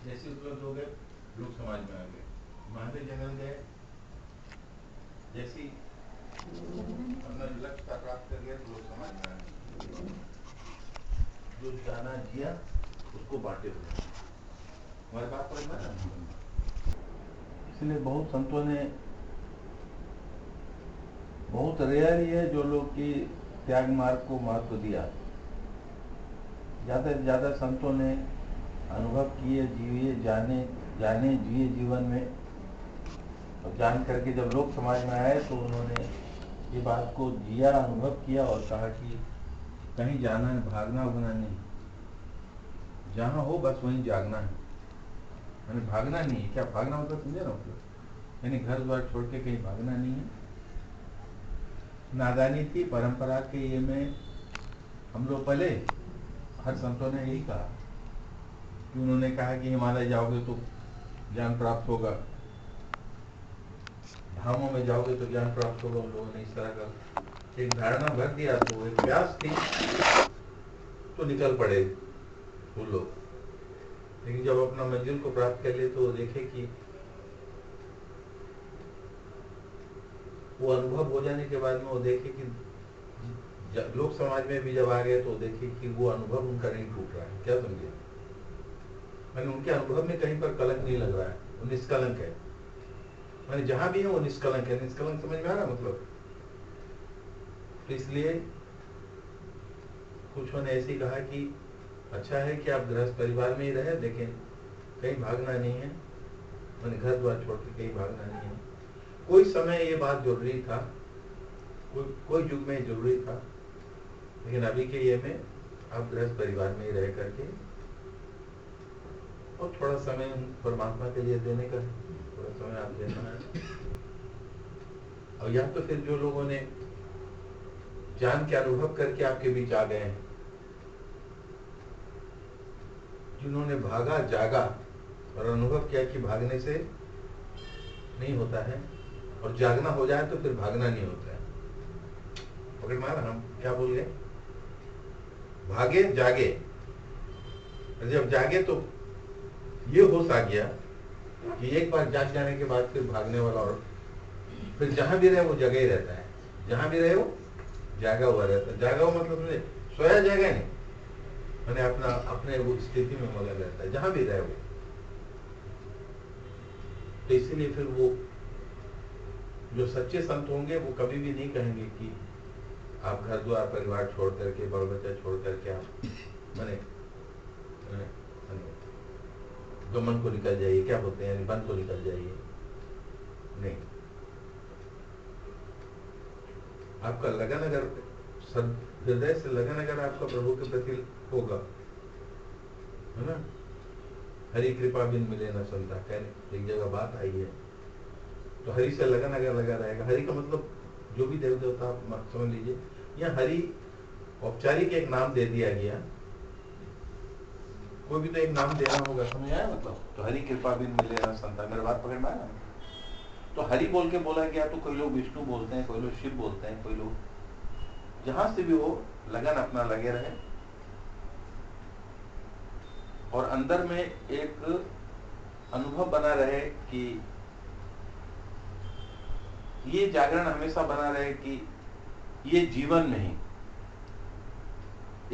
जैसे उपलब्ध हो गए लोग समाज में आ गए, महावीर जंगल गए, जैसी अपना लक्ष्य का प्राप्त कर गए तो लोग समाज में आ गए, जो जाना जिया उसको बांटे हुए। हमारे बात समझ में ना, इसलिए बहुत संतों ने, बहुत रेयर ही है जो लोग की त्याग मार्ग को महत्व दिया। ज्यादा से ज्यादा संतों ने अनुभव किए, जिए, जाने जिए जीवन में, और जान करके जब लोग समाज में आए तो उन्होंने ये बात को जिया, अनुभव किया और कहा कि कहीं जाना है, भागना उगना नहीं, जहां हो बस वहीं जागना है, यानी भागना नहीं है। क्या भागना मतलब समझे ना, मतलब यानी घर द्वार छोड़ के कहीं भागना नहीं है। नादानी थी परंपरा के ये में, हम लोग पहले हर संतों ने यही कहा कि उन्होंने कहा कि हिमालय जाओगे तो ज्ञान प्राप्त होगा, धामों में जाओगे तो ज्ञान प्राप्त होगा। उन लोगों ने इस तरह का एक धारणा भर दिया, तो एक प्यास थी तो निकल पड़े वो लोग। लेकिन जब अपना मंजिल को प्राप्त कर लिए तो देखे कि वो अनुभव हो जाने के बाद में वो देखे कि लोग समाज में भी जब आ गए तो देखे कि वो अनुभव उनका नहीं टूट रहा है। क्या समझे, मैंने उनके अनुभव में कहीं पर कलंक नहीं लग रहा है, वो निष्कलंक है। मैंने जहां भी है वो निष्कलंक है। निष्कलंक समझ में आ रहा मतलब। तो इसलिए कुछ ने ऐसे ही कहा कि अच्छा है कि आप गृहस्थ परिवार में ही रहे, लेकिन कहीं भागना नहीं है, मैंने घर द्वार छोड़ के कहीं भागना नहीं है। कोई समय ये बात जरूरी था, कोई युग में जरूरी था, लेकिन अभी के ये में आप गृहस्थ परिवार में ही रह करके और थोड़ा समय परमात्मा के लिए देने का, थोड़ा समय आप देना है। और या तो फिर जो लोगों ने जान के अनुभव करके आपके बीच आ गए हैं, जिन्होंने भागा जागा और अनुभव किया कि भागने से नहीं होता है, और जागना हो जाए तो फिर भागना नहीं होता है। पकड़ मार, हम क्या बोल गए, भागे जागे, जब जागे तो ये होश आ गया कि एक बार जाग जाने के बाद फिर भागने वाला, और फिर जहां भी रहे वो जगह ही रहता है, जहां भी रहे वो जागा हुआ रहता है। जागा हुआ मतलब मुझे सोया जाएगा नहीं, मैंने अपना अपने वो स्थिति में मगन रहता है जहां भी रहे वो। तो इसीलिए फिर वो जो सच्चे संत होंगे वो कभी भी नहीं कहेंगे कि आप घर द्वार परिवार छोड़ करके, बाल बच्चा छोड़ करके आप मैंने गमन को निकल जाइए, क्या बोलते हैं, वन को निकल जाइए। नहीं, आपका लगन अगर हृदय से लगन अगर आपका प्रभु के प्रति होगा, है ना, हरि कृपा बिन मिले न संता, कहने एक जगह बात आई है। तो हरि से लगन अगर लगा रहेगा, हरि का मतलब जो भी देव देवता आप समझ लीजिए, या हरि औपचारिक एक नाम दे दिया गया, कोई भी तो एक नाम देना होगा, समझ आया मतलब। तो हरि कृपा बिन मिले न संता, मेरे बात पकड़ में आया ना। तो हरि बोल के बोला गया, तो कोई लोग विष्णु बोलते हैं, कोई लोग शिव बोलते हैं, कोई लोग जहां से भी वो लगन अपना लगे रहे, और अंदर में एक अनुभव बना रहे कि ये जागरण हमेशा बना रहे कि ये जीवन में ही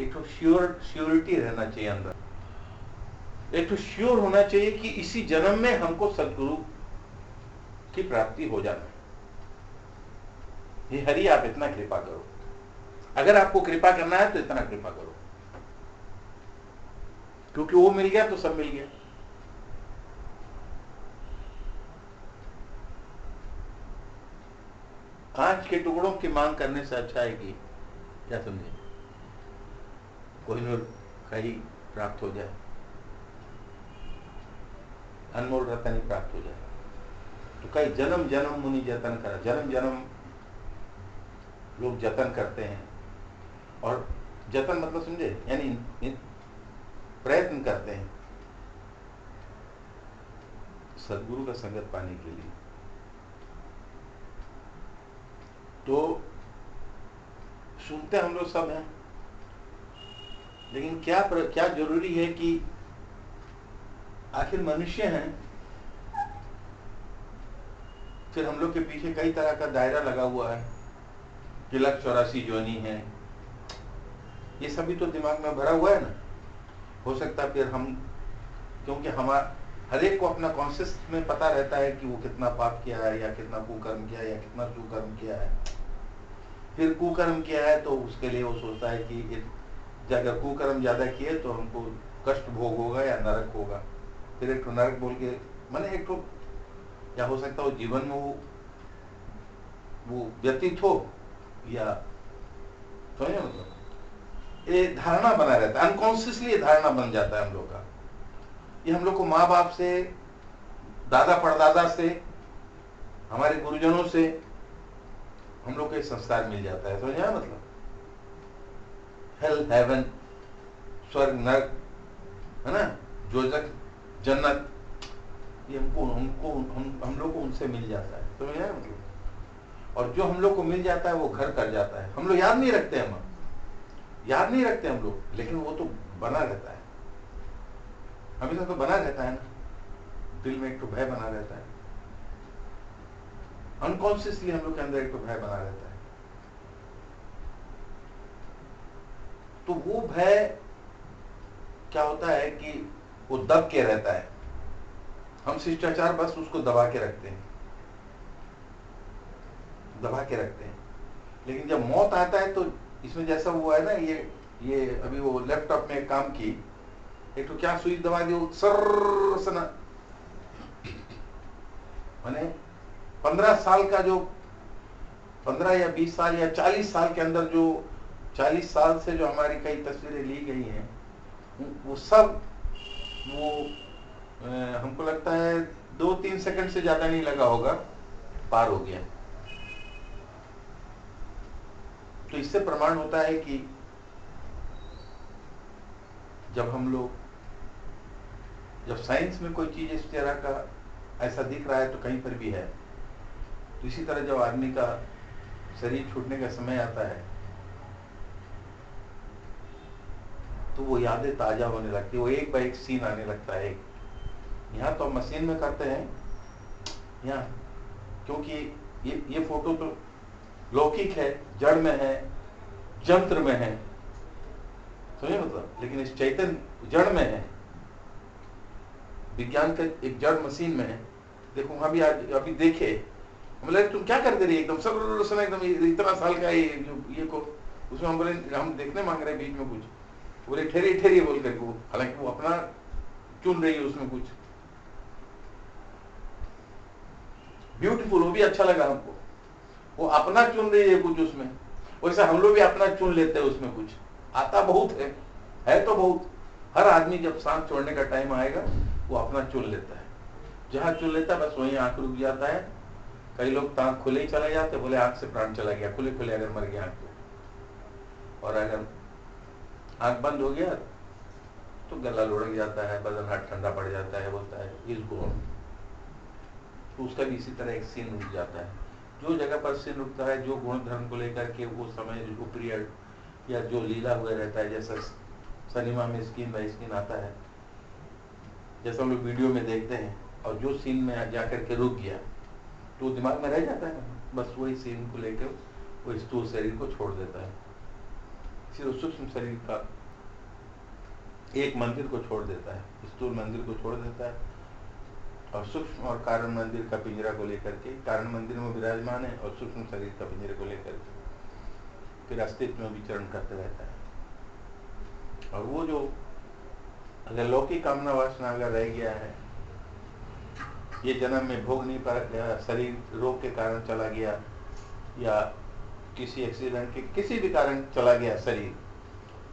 एक तो श्योरिटी रहना चाहिए अंदर, एक तो श्योर होना चाहिए कि इसी जन्म में हमको सदगुरु की प्राप्ति हो जाना है। ये हरि आप इतना कृपा करो, अगर आपको कृपा करना है तो इतना कृपा करो, क्योंकि वो मिल गया तो सब मिल गया। कांच के टुकड़ों की मांग करने से अच्छा है कि, क्या समझे, कोहिनूर कहीं प्राप्त हो जाए, अनमोल रतन ही प्राप्त हो जाए। तो कई जन्म जन्म मुनि जतन करा, जन्म जन्म लोग जतन करते हैं, और जतन मतलब समझे, यानी प्रयत्न करते हैं सदगुरु का संगत पाने के लिए। तो सुनते हम लोग सब हैं, लेकिन क्या जरूरी है कि आखिर मनुष्य हैं, फिर हम लोग के पीछे कई तरह का दायरा लगा हुआ है कि लग 84 योनि है, ये सभी तो दिमाग में भरा हुआ है ना। हो सकता है फिर हम, क्योंकि हर एक को अपना कॉन्शियस में पता रहता है कि वो कितना पाप किया है या कितना कुकर्म किया है या कितना सुकर्म किया है। फिर कुकर्म किया है तो उसके लिए वो सोचता है कि अगर कुकर्म ज्यादा किए तो हमको कष्ट भोग होगा या नरक होगा। फिर एक तो नरक बोल के मैंने एक तो, या हो सकता है वो जीवन में वो व्यतीत हो, या समझे मतलब ये धारणा बना रहता है, अनकॉन्शियसली ये धारणा बन जाता है हम लोग का। ये हम लोग को माँ बाप से, दादा परदादा से, हमारे गुरुजनों से हम लोग को एक संस्कार मिल जाता है। समझे मतलब हेल, हेवन, स्वर्ग, नरक, है ना, जोजक, जन्नत, ये हम लोग को उनसे मिल जाता है। समझ आया मतलब। और जो हम लोग को मिल जाता है वो घर कर जाता है। हम लोग याद नहीं रखते, हम लोग, लेकिन वो तो बना रहता है, हमेशा तो बना रहता है ना, दिल में एक तो भय बना रहता है, अनकॉन्शियसली हम लोग के अंदर एक तो भय बना रहता है। तो वो भय क्या होता है कि वो दब के रहता है, हम शिष्टाचार बस उसको दबा के रखते हैं, लेकिन जब मौत आता है तो इसमें जैसा हुआ है ना, ये अभी वो लैपटॉप में काम की, एक तो क्या सुई दबा दी, सर सना, माने 15 साल का जो 15 या 20 साल या 40 साल के अंदर जो 40 साल से जो हमारी कई तस्वीरें ली गई हैं, वो सब वो हमको लगता है 2-3 सेकंड से ज्यादा नहीं लगा होगा, पार हो गया। तो इससे प्रमाण होता है कि जब साइंस में कोई चीज इस तरह का ऐसा दिख रहा है तो कहीं पर भी है। तो इसी तरह जब आदमी का शरीर छूटने का समय आता है तो वो यादें ताजा होने लगती है, वो एक बार एक सीन आने लगता है। यहाँ तो मशीन में करते हैं यहाँ, क्योंकि ये फोटो तो लौकिक है, जड़ में है, जंत्र में है, समझे मतलब, लेकिन इस चैतन्य जड़ में है, विज्ञान का एक जड़ मशीन में है। देखो वहां भी आज अभी देखे, बोले तुम क्या करते रही, एकदम सब एकदम इतना साल का ये को, उसमें हम बोले हम देखने मांग रहे हैं बीच में कुछ, बोले ठहरी ठहरी बोल करके, हालांकि वो अपना चुन रही है उसमें कुछ ब्यूटीफुल, वो भी अच्छा लगा हमको, वो अपना चुन रही है कुछ उसमें, वैसे हम लोग भी अपना चुन लेते हैं उसमें, कुछ आता बहुत है तो बहुत। हर आदमी जब सांस छोड़ने का टाइम आएगा वो अपना चुन लेता है, जहां चुन लेता है बस वहीं आंख रुक जाता है। कई लोग आंख खुले ही चले जाते, बोले आंख से प्राण चला गया, खुले खुले अगर मर गया आंख तो, और अगर आंख बंद हो गया तो गला लुढ़क जाता है, बदन हाथ ठंडा पड़ जाता है, बोलता है इस गुण, तो उसका भी इसी तरह एक सीन रुक जाता है। जो जगह पर सीन रुकता है, जो गुण धर्म को लेकर के वो समय जो पीरियड या जो लीला हुआ रहता है, जैसा सिनेमा में स्क्रीन बाय स्क्रीन आता है, जैसा हम लोग वीडियो में देखते हैं, और जो सीन में जाकर के रुक गया तो दिमाग में रह जाता है, बस वही सीन को लेकर वो स्थूल शरीर को छोड़ देता है, फिर सूक्ष्म शरीर का एक मंदिर को छोड़ देता है, स्थूल मंदिर को छोड़ देता है, और सूक्ष्म और कारण मंदिर का पिंजरा को लेकर के, कारण मंदिर में विराजमान है और सूक्ष्म शरीर का पिंजरे को लेकर के फिर अस्तित्व में विचरण करते रहता है। और वो जो अगर लौकिक कामना वासना अगर रह गया है, ये जन्म में भोग नहीं पा गया, शरीर रोग के कारण चला गया, या किसी एक्सीडेंट के किसी भी कारण चला गया, शरीर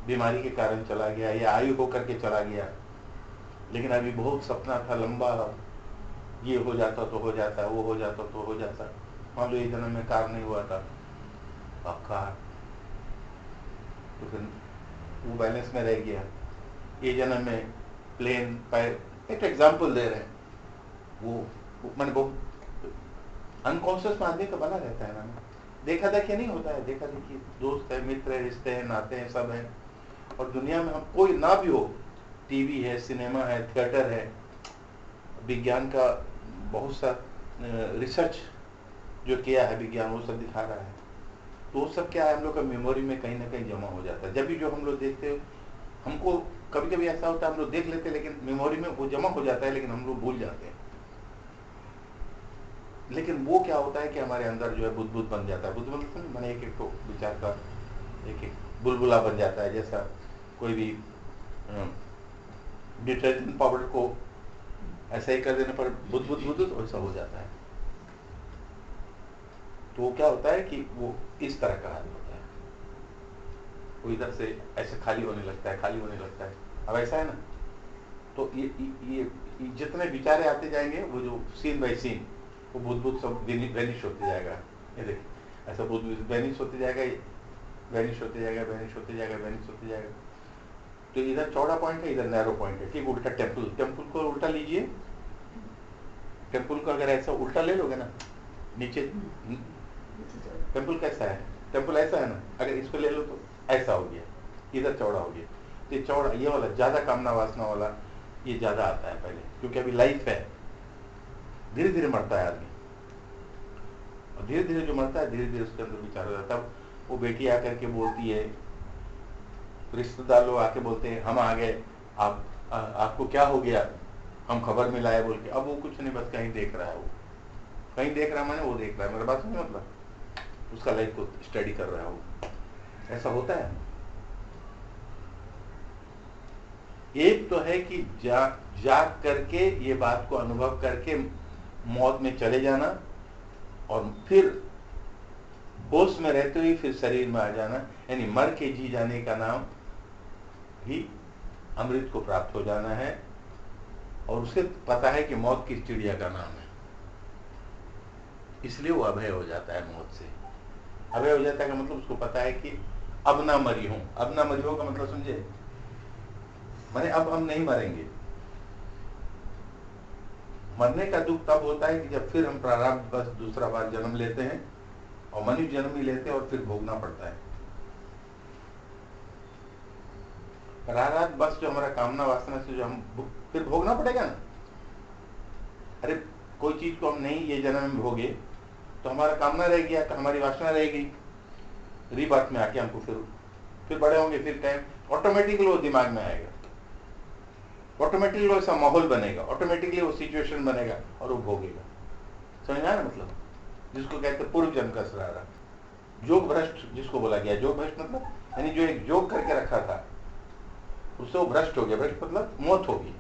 बीमारी के कारण चला गया, या आयु होकर के चला गया, लेकिन अभी बहुत सपना था लंबा, ये हो जाता तो हो जाता, वो हो जाता तो हो जाता, मान लो ये जन्म में कार नहीं हुआ था, अब कार, तो फिर वो बैलेंस में रह गया। ये जन्म में प्लेन, एक एग्जाम्पल दे रहे हैं, वो मैंने बहुत अनकॉन्शियस में आदमी का बना रहता है ना, देखा देखी नहीं होता है, देखा देखी दोस्त है, मित्र है, रिश्ते हैं, नाते हैं, सब है, और दुनिया में हम कोई ना भी हो, टीवी है, सिनेमा है, थिएटर है, विज्ञान का बहुत सा रिसर्च जो किया है विज्ञान, वो सब दिखा रहा है। तो वो सब क्या है, हम लोग का मेमोरी में कहीं ना कहीं जमा हो जाता है। जब भी जो हम लोग देखते हैं, हमको कभी कभी ऐसा होता है हम लोग देख लेते हैं लेकिन मेमोरी में वो जमा हो जाता है, लेकिन हम लोग भूल जाते हैं। लेकिन वो क्या होता है कि हमारे अंदर जो है बुदबुद बन जाता है। बुदबुद मतलब मैंने एक एक तो विचार का एक एक बुलबुला बन जाता है। जैसा कोई भी डिटर्जेंट पाउडर को ऐसा ही कर देने पर बुदबुद बुदबुद वैसा हो जाता है। तो वो क्या होता है कि वो इस तरह का हाल होता है, वो इधर से ऐसे खाली होने लगता है, खाली होने लगता है। अब ऐसा है ना, तो ये जितने विचारे आते जाएंगे, वो जो सीन बाय सीन वो बुदबुद सब वेनिश होते जाएगा। ये देखिए ऐसा बुदबुद वेनिश होते जाएगा, वेनिश होते जाएगा, वेनिश होते जाएगा, वेनिश होते जाएगा। तो इधर चौड़ा पॉइंट है, इधर नैरो पॉइंट है। ठीक उल्टा टेम्पल, टेम्पल को उल्टा लीजिए। टेम्पल को अगर ऐसा उल्टा ले लोगे ना नीचे, टेम्पल कैसा है, टेम्पल ऐसा है ना, अगर इसको ले लो तो ऐसा हो गया, इधर चौड़ा हो गया। तो ये चौड़ा, ये वाला ज्यादा कामना वासना वाला ये ज्यादा आता है पहले, क्योंकि अभी लाइफ है। धीरे धीरे मरता है आदमी, और धीरे धीरे जो मरता है धीरे धीरे उसके अंदर विचार हो जाता है। तब वो बेटी आकर के बोलती है, रिश्तेदार लोग आके बोलते हैं हम आ गए, आपको क्या हो गया, हम खबर मिलाए बोल के। अब वो कुछ नहीं, बस कहीं देख रहा है, वो कहीं देख रहा है, मैंने वो देख रहा है, मेरे बात नहीं, मतलब उसका लाइफ को स्टडी कर रहा है वो। ऐसा होता है। एक तो है कि जाग करके ये बात को अनुभव करके मौत में चले जाना, और फिर होश में रहते हुए फिर शरीर में आ जाना, यानी मर के जी जाने का नाम ही अमृत को प्राप्त हो जाना है। और उसे पता है कि मौत किस चिड़िया का नाम है, इसलिए वो अभय हो जाता है मौत से। अभय हो जाता है का मतलब उसको पता है कि अब ना मरी हूं। अब ना मरी हो का मतलब समझे, माने अब हम नहीं मरेंगे। मरने का दुख तब होता है कि जब फिर हम प्रारब्ध बस दूसरा बार जन्म लेते हैं, और मनुष्य जन्म ही लेते हैं और फिर भोगना पड़ता है। प्रारब्ध बस जो हमारा कामना वासना से जो हम फिर भोगना पड़ेगा ना। अरे कोई चीज को हम नहीं ये जन्म में भोगे तो हमारा कामना रह गया, तो हमारी वासना रह गई, रीबर्थ में आके हमको फिर बड़े होंगे, फिर टाइम ऑटोमेटिकली वो दिमाग में आएगा, ऑटोमेटिकली वो ऐसा माहौल बनेगा, ऑटोमेटिकली वो सिचुएशन बनेगा और वो भोगेगा। समझ आया ना, मतलब जिसको कहते हैं पूर्व जन्म का सरारा, जोग भ्रष्ट जिसको बोला गया। जोग भ्रष्ट मतलब यानी जो एक जोग करके रखा था उससे वो भ्रष्ट हो गया। भ्रष्ट मतलब मौत होगी।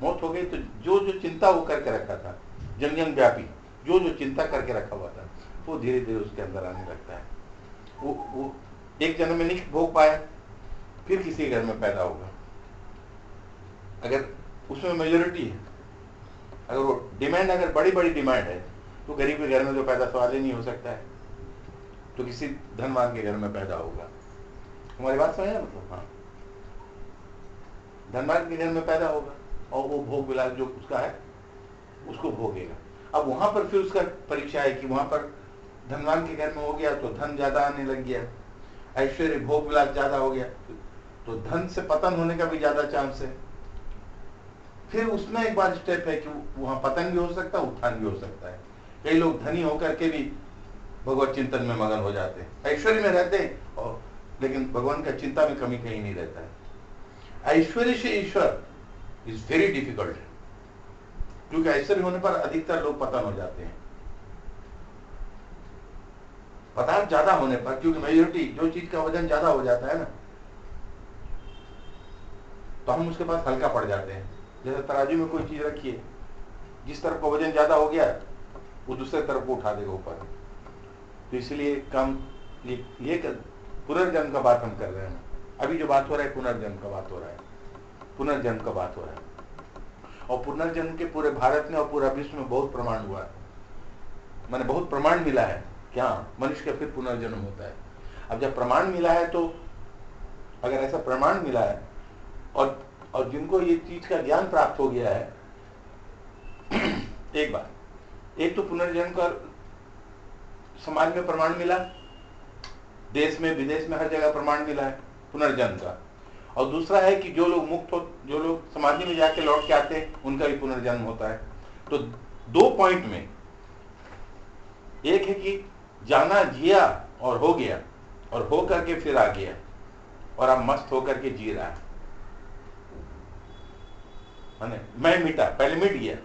मौत हो गई तो जो जो चिंता वो करके रखा था, जन जन व्यापी जो जो चिंता करके रखा हुआ था, वो धीरे धीरे उसके अंदर आने लगता है। वो एक जन्म में नहीं भोग पाया, फिर किसी घर में पैदा होगा। अगर उसमें मेजोरिटी है, अगर वो डिमांड अगर बड़ी बड़ी डिमांड है, तो गरीब के घर में तो पैदा सवाल ही नहीं हो सकता है, तो किसी धनवान के घर में पैदा होगा। हमारी बात समझ, मतलब हाँ, धनवान के घर में पैदा होगा और वो भोग विलास जो उसका है उसको भोगेगा। अब वहां पर फिर उसका परीक्षा है कि वहां पर धनवान के घर में हो गया तो धन ज्यादा आने लग गया, ऐश्वर्य भोग विलास ज्यादा हो गया, तो धन से पतन होने का भी ज्यादा चांस है। फिर उसमें एक बार स्टेप है कि वहां पतन भी हो सकता है, उत्थान भी हो सकता है। कई लोग धनी होकर के भी भगवत चिंतन में मगन हो जाते हैं, ऐश्वर्य में रहते हैं और लेकिन भगवान का चिंता में कमी कहीं नहीं रहता है। ऐश्वर्य से ईश्वर इज वेरी डिफिकल्ट, क्योंकि ऐश्वर्य होने पर अधिकतर लोग पतन हो जाते हैं। पदार्थ ज्यादा होने पर, क्योंकि मेजोरिटी जो चीज का वजन ज्यादा हो जाता है ना, तो हम उसके पास हल्का पड़ जाते हैं। जैसे तराजू में कोई चीज रखिए, जिस तरफ का वजन ज्यादा हो गया वो दूसरे तरफ को उठा देगा ऊपर। तो इसलिए कम ये पुनर्जन्म का बात हम कर रहे हैं। अभी जो बात हो रहा है पुनर्जन्म का बात हो रहा है, पुनर्जन्म का बात हो रहा है। और पुनर्जन्म के पूरे भारत में और पूरा विश्व में बहुत प्रमाण हुआ है, मैंने बहुत प्रमाण मिला है कि हाँ मनुष्य का फिर पुनर्जन्म होता है। अब जब प्रमाण मिला है, तो अगर ऐसा प्रमाण मिला है और जिनको ये चीज का ज्ञान प्राप्त हो गया है एक बार, एक तो पुनर्जन्म का समाज में प्रमाण मिला, देश में विदेश में हर जगह प्रमाण मिला है पुनर्जन्म का। और दूसरा है कि जो लोग मुक्त हो, जो लोग समाधि में जाके लौट के आते हैं, उनका भी पुनर्जन्म होता है। तो 2 पॉइंट में, एक है कि जाना, जिया और हो गया, और हो करके फिर आ गया, और अब मस्त होकर के जी रहा है। मैं मिटा, पहले मिट गया,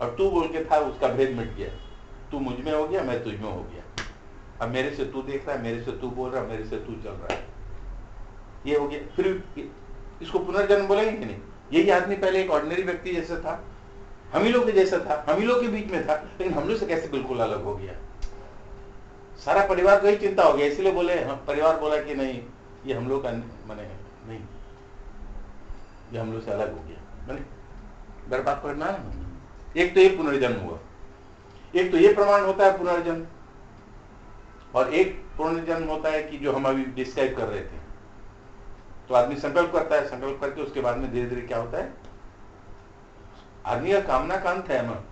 और तू बोल के था, उसका भेद मिट गया। तू मुझ में हो गया, मैं तुझ में हो गया। अब मेरे से तू देख रहा है, मेरे से तू बोल रहा है, मेरे से तू चल रहा है, ये हो गया। फिर इसको पुनर्जन्म बोलेंगे कि नहीं? यही आदमी पहले एक ऑर्डिनरी व्यक्ति जैसा था, हम ही लोग के जैसा था, हम ही लोग के बीच में था, लेकिन हम लोग से कैसे बिल्कुल अलग हो गया। सारा परिवार को ही चिंता हो गया, इसलिए बोले, हम परिवार बोला कि नहीं, ये हम लोग का माने नहीं, ये हम लोग से अलग हो गया। मैंने मेरे बात पढ़ना है। एक तो ये पुनर्जन्म हुआ, एक तो ये प्रमाण होता है पुनर्जन्म, और एक पुनर्जन्म होता है कि जो हम अभी डिस्क्राइब कर रहे थे। तो आदमी संकल्प करता है, संकल्प करके उसके बाद में धीरे धीरे क्या होता है, आदमी का कामना कांत है ना,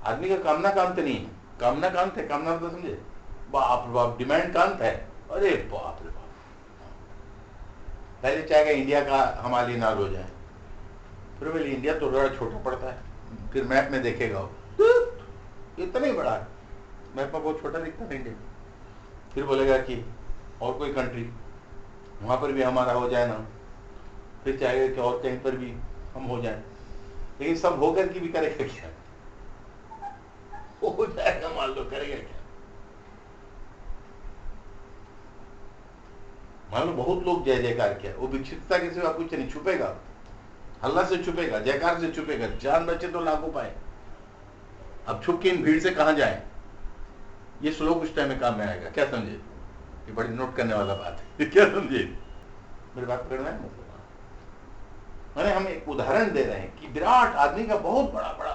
आदमी का कामना कांत नहीं है, कामना कांत है, कामना तो समझे, बाप रे बाप, डिमांड कांत है, अरे बाप रे बाप। पहले चाहेगा इंडिया का हमारे लिए नाल हो जाए, फिर बोले इंडिया तो थोड़ा छोटा पड़ता है, फिर मैप में देखेगा इतना ही बड़ा है, मैप में बहुत छोटा दिखता है इंडिया। फिर बोलेगा कि और कोई कंट्री, वहां पर भी हमारा हो जाए ना, फिर चाहेगा कि और कहीं पर भी हम हो जाए, लेकिन सब होकर के भी करेगा क्या? हो जाएगा मान लो, करेगा क्या? मान लो बहुत लोग जय जयकार किया, वो विक्षिप्तता के सिवा कुछ नहीं, छुपेगा, हल्ला से छुपेगा, जयकार से छुपेगा, जान बचे तो लाखों पाए। अब छुप के इन भीड़ से कहां जाए? ये श्लोक उस टाइम में काम में आएगा, क्या समझे? ये बड़ी नोट करने वाला बात है, क्या समझे? मेरी बात करना है मतलब, मैंने हम एक उदाहरण दे रहे हैं कि विराट आदमी का बहुत बड़ा बड़ा,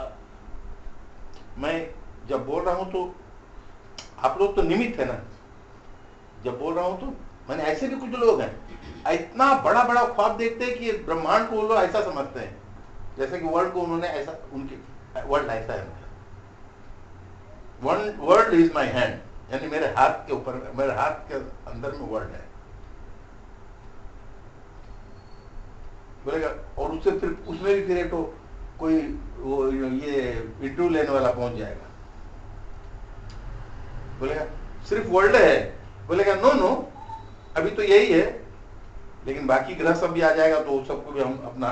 मैं जब बोल रहा हूं तो आप लोग तो निमित्त है ना, जब बोल रहा हूं तो मैंने, ऐसे भी कुछ लोग हैं इतना बड़ा बड़ा ख्वाब देखते हैं कि ब्रह्मांड को वो लोग ऐसा समझते हैं जैसे कि वर्ल्ड को उन्होंने ऐसा, उनके वर्ल्ड ऐसा है, वर्ल्ड इज माई हैंड, यानी मेरे हाथ के ऊपर, मेरे हाथ के अंदर में वर्ल्ड है, बोलेगा। और उससे फिर उसमें भी फिर एक तो कोई वो ये इंटरव्यू लेने वाला पहुंच जाएगा, बोलेगा सिर्फ वर्ल्ड है, बोलेगा नो नो, अभी तो यही है, लेकिन बाकी ग्रह सब भी आ जाएगा तो सबको भी हम अपना,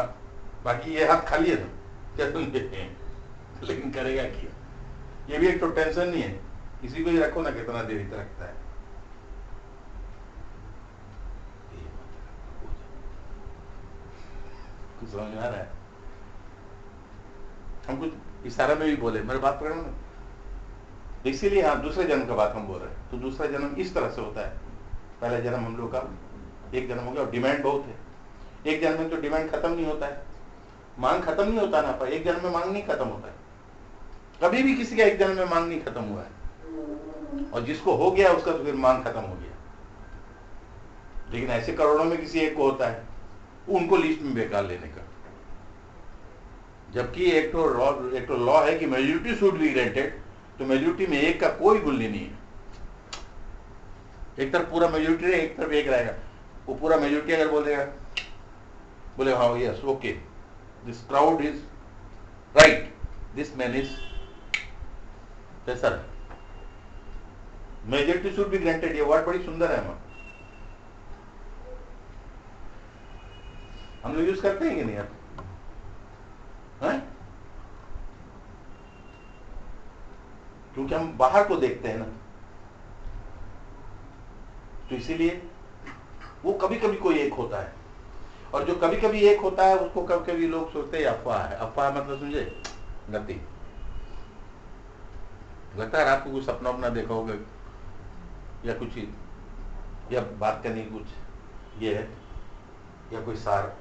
बाकी ये हाथ खाली है ना, क्या समझे? लेकिन करेगा क्या? ये भी एक तो टेंशन नहीं है, किसी को ही रखो ना, कितना देरी तक रखता है। कुछ समझ में आ रहा है? हम कुछ इशारा में भी बोले, मेरे बात पकड़ो ना, इसीलिए हाँ, दूसरे जन्म का बात हम बोल रहे हैं। तो दूसरा जन्म इस तरह से होता है, पहला जन्म हम लोग का एक जन्म हो गया, और डिमांड बहुत है, एक जन्म में तो डिमांड खत्म नहीं होता है, मांग खत्म नहीं होता ना, पर एक जन्म में मांग नहीं खत्म होता है, कभी भी किसी का एक जन्म में मांग नहीं खत्म हुआ है, और जिसको हो गया उसका तो फिर मांग खत्म हो गया। लेकिन ऐसे करोड़ों में किसी एक को होता है, उनको लिस्ट में बेकार लेने का, जबकि एक तो लॉ है कि मेजोरिटी शुड बी ग्रांटेड, तो मेजोरिटी में एक का कोई गुल्ली नहीं है, एक तरफ पूरा मेजोरिटी है, एक तरफ एक रहेगा, वो पूरा मेजोरिटी अगर बोल देगा, बोले हाँ yes okay, this crowd is right, this man is sir, majority should be granted, ये वर्ड बड़ी सुंदर है, हम लोग यूज करते हैं कि नहीं आप? क्योंकि हम बाहर को देखते हैं ना, तो इसीलिए वो कभी कभी कोई एक होता है, और जो कभी कभी एक होता है उसको कभी कभी लोग सोचते हैं अफवाह है। अफवाह मतलब समझे, गति, लगता है आपको कुछ सपना अपना देखा होगा, या कुछ, या बात करने की कुछ ये है, या कोई सार,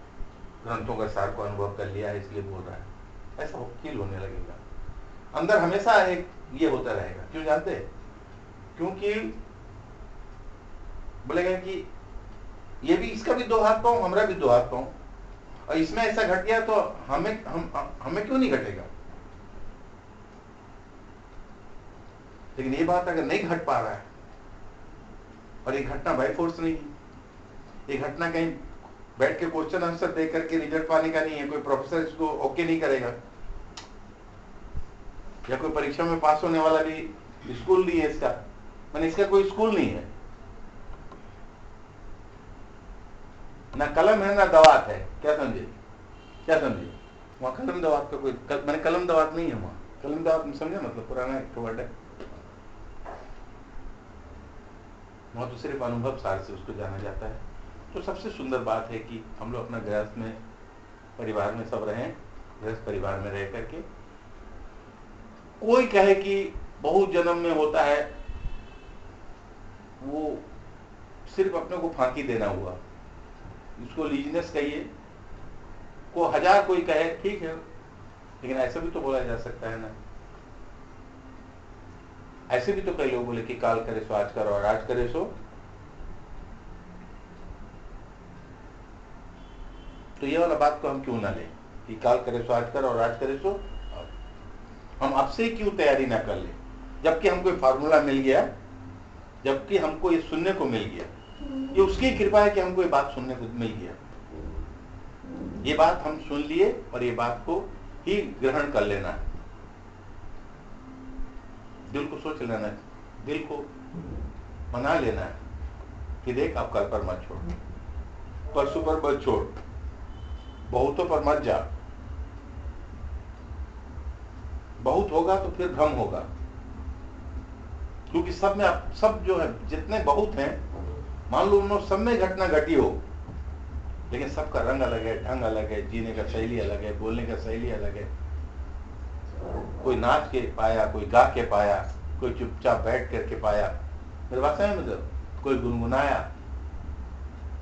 ग्रंथों का सार को अनुभव कर लिया है इसलिए बोल रहा है, ऐसा फील होने लगेगा। अंदर हमेशा एक ये होता रहेगा, क्यों जानते हैं? क्योंकि बोलेगा कि ये भी, इसका भी दो हाथ पाऊं, हमारा भी दो हाथ पाऊं, और इसमें ऐसा घट गया तो हमें क्यों नहीं घटेगा? लेकिन ये बात अगर नहीं घट पा रहा है, और ये घटना बाय फोर्स नहीं है, ये घटना कहीं बैठ के क्वेश्चन आंसर दे करके रिजल्ट पाने का नहीं है, कोई प्रोफेसर इसको ओके नहीं करेगा, या कोई परीक्षा में पास होने वाला भी स्कूल नहीं है इसका, मैंने इसका कोई स्कूल नहीं है, ना कलम है ना दवात है। क्या समझे, क्या समझे? वहां कलम दवात का कोई मैंने कलम दवात नहीं है, वहां कलम दवात समझे मतलब पुराना एक वर्ड है, वहां तो सिर्फ अनुभव सार से उसको जाना जाता है। तो सबसे सुंदर बात है कि हम लोग अपना गृहस्थ में परिवार में सब रहें, गृहस्थ परिवार में रह करके। कोई कहे कि बहुत जन्म में होता है, वो सिर्फ अपने को फांकी देना हुआ, इसको लीजनेस कहिए, को हजार कोई कहे ठीक है, लेकिन ऐसा भी तो बोला जा सकता है ना। ऐसे भी तो कई लोग बोले कि काल करे सो आज करो और आज करे सो, तो ये वाला बात को हम क्यों ना लें कि काल करे सो आज करो और आज करे सो, हम अब से क्यों तैयारी ना कर ले, जबकि हमको फार्मूला मिल गया, जबकि हमको ये सुनने को मिल गया, ये उसकी कृपा है कि हमको ये बात सुनने को मिल गया। ये बात हम सुन लिए और ये बात को ही ग्रहण कर लेना है, दिल को सोच लेना है, दिल को मना लेना है कि देख अब कल पर मत छोड़, परसों पर मत छोड़, बहुतों पर मत जा, बहुत होगा तो फिर भ्रम होगा, क्योंकि सब में सब जो है जितने बहुत हैं, मान लो उन सब में घटना घटी हो, लेकिन सबका रंग अलग है, ढंग अलग है, जीने का शैली अलग है, बोलने का शैली अलग है। कोई नाच के पाया, कोई गा के पाया, कोई चुपचाप बैठ करके पाया, मेरे बात समझ में, कोई गुनगुनाया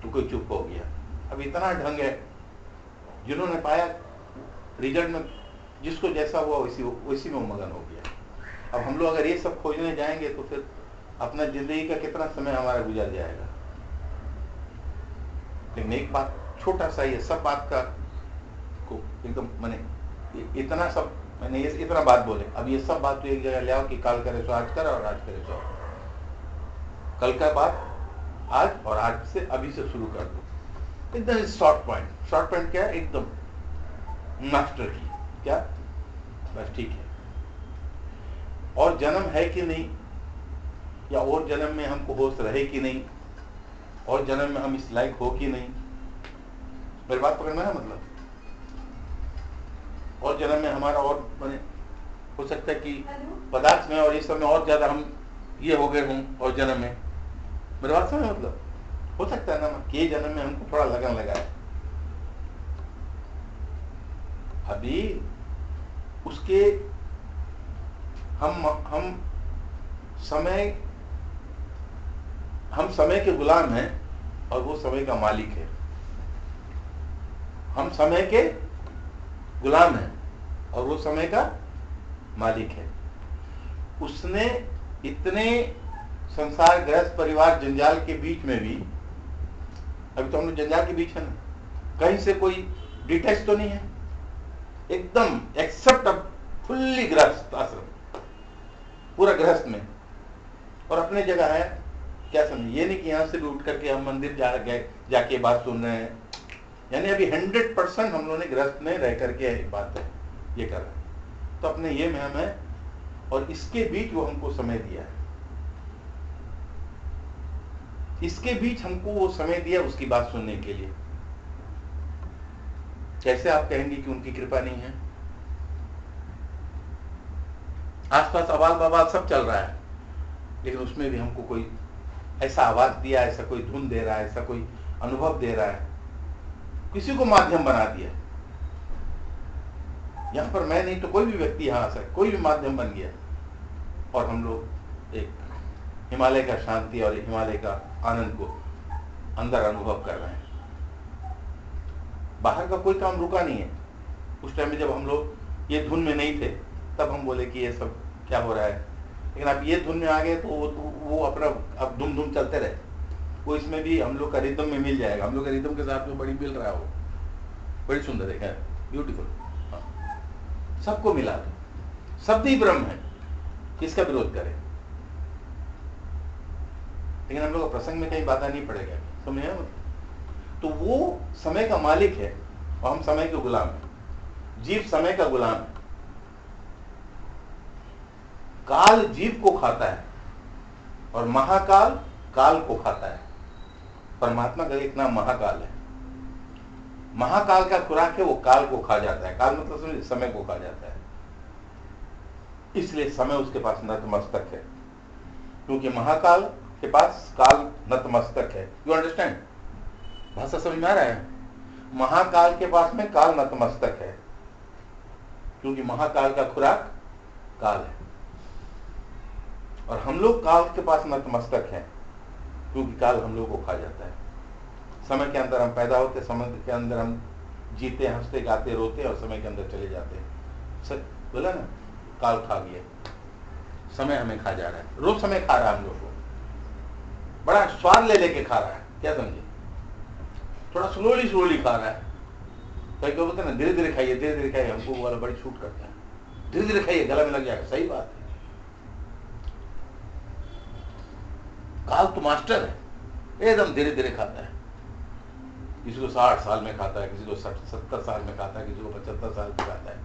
तो कोई चुप हो गया। अब इतना ढंग है, जिन्होंने पाया रिजल्ट में जिसको जैसा हुआ वैसी में मगन हो गया। अब हम लोग अगर ये सब खोजने जाएंगे तो फिर अपना जिंदगी का कितना समय हमारा गुजर जाएगा। लेकिन एक बात छोटा सा ही है, सब बात का को एकदम मैंने इतना सब मैंने इतना बात बोले, अब ये सब बात तो एक जगह ले आओ कि काल करे सो आज कर और आज करे सो कल का बात आज, और आज से अभी से शुरू कर दो, एकदम शॉर्ट पॉइंट। शॉर्ट पॉइंट क्या है, एकदम मास्टर की क्या, बस ठीक है। और जन्म है कि नहीं, या और जन्म में हमको होश रहे कि नहीं, और जन्म में हम इस लायक हो कि नहीं, मेरी बात पकड़ना है मतलब। और जन्म में हमारा और माने हो सकता है कि पदार्थ में और इस सब में और ज्यादा हम ये हो गए हों, और जन्म में, मेरी बात समझ मतलब, हो सकता है ना कि जन्म में हमको थोड़ा लगन लगा है, अभी उसके हम समय के गुलाम हैं और वो समय का मालिक है। हम समय के गुलाम हैं और वो समय का मालिक है। उसने इतने संसार गृहस्थ परिवार जंजाल के बीच में भी, अभी तो हम लोग जंजाल के बीच है ना, कहीं से कोई डिटैच तो नहीं है, एकदम एक्सेप्ट अब फुल्ली गृहस्थ आश्रम, पूरा गृहस्थ में, और अपने जगह है। क्या समझे, ये नहीं कि यहां से भी उठ करके हम मंदिर जाके बात सुन रहे हैं, यानी अभी 100% हम लोगों ने गृहस्थ में रह करके बात है ये कर रहे हैं, तो अपने ये में हम है, और इसके बीच वो हमको समय दिया है, इसके बीच हमको वो समय दिया उसकी बात सुनने के लिए। कैसे आप कहेंगे कि उनकी कृपा नहीं है? आसपास आवाज बवाल सब चल रहा है, लेकिन उसमें भी हमको कोई ऐसा आवाज दिया, ऐसा कोई धुन दे रहा है, ऐसा कोई अनुभव दे रहा है, किसी को माध्यम बना दिया। यहां पर मैं नहीं तो कोई भी व्यक्ति यहां आ सकता, कोई भी माध्यम बन गया, और हम लोग एक हिमालय का शांति और हिमालय का आनंद को अंदर अनुभव कर रहे हैं। बाहर का कोई काम रुका नहीं है। उस टाइम में जब हम लोग ये धुन में नहीं थे, तब हम बोले कि ये सब क्या हो रहा है, लेकिन अब ये धुन में आ गए तो वो अपना अब धुम धुम चलते रहे, वो इसमें भी हम लोग का रिदम में मिल जाएगा। हम लोग का रिदम के साथ में बड़ी मिल रहा है, वो बड़ी सुंदर है, ब्यूटीफुल, सबको मिला दो, शब्द ही ब्रह्म है, किसका विरोध करें। लेकिन हम लोग प्रसंग में कहीं बाधा नहीं पड़ेगा, समझे? तो वो समय का मालिक है और हम समय के गुलाम हैं। जीव समय का गुलाम है। काल जीव को खाता है और महाकाल काल को खाता है। परमात्मा का एक नाम महाकाल है। महाकाल का खुराक है, वो काल को खा जाता है। काल मतलब समझे, समय को खा जाता है। इसलिए समय उसके पास नतमस्तक है, क्योंकि महाकाल के पास काल नतमस्तक है। You understand? भाषा समझ में आ रहा है? महाकाल के पास में काल नतमस्तक है, क्योंकि महाकाल का खुराक काल है। और हम लोग काल के पास नतमस्तक हैं, क्योंकि काल हम लोग को खा जाता है। समय के अंदर हम पैदा होते, समय के अंदर हम जीते, हंसते, गाते, रोते और समय के अंदर चले जाते हैं। सच बोला ना, काल खा गया, समय हमें खा जा रहा है। रोज समय खा रहा है हम लोग को, बड़ा स्वाद ले लेके खा रहा है। क्या समझे? थोड़ा स्लोली खा रहा है। कहीं को बोलते ना धीरे धीरे खाइए, धीरे धीरे खाइए, हमको वो वाला बड़ी छूट करता है। धीरे धीरे खाइए, गला में लग जाएगा। सही बात है। काल तो मास्टर है, एकदम धीरे धीरे खाता है। किसी को 60 साल में खाता है, किसी को 70 साल में खाता है, किसी को 75 साल में खाता है।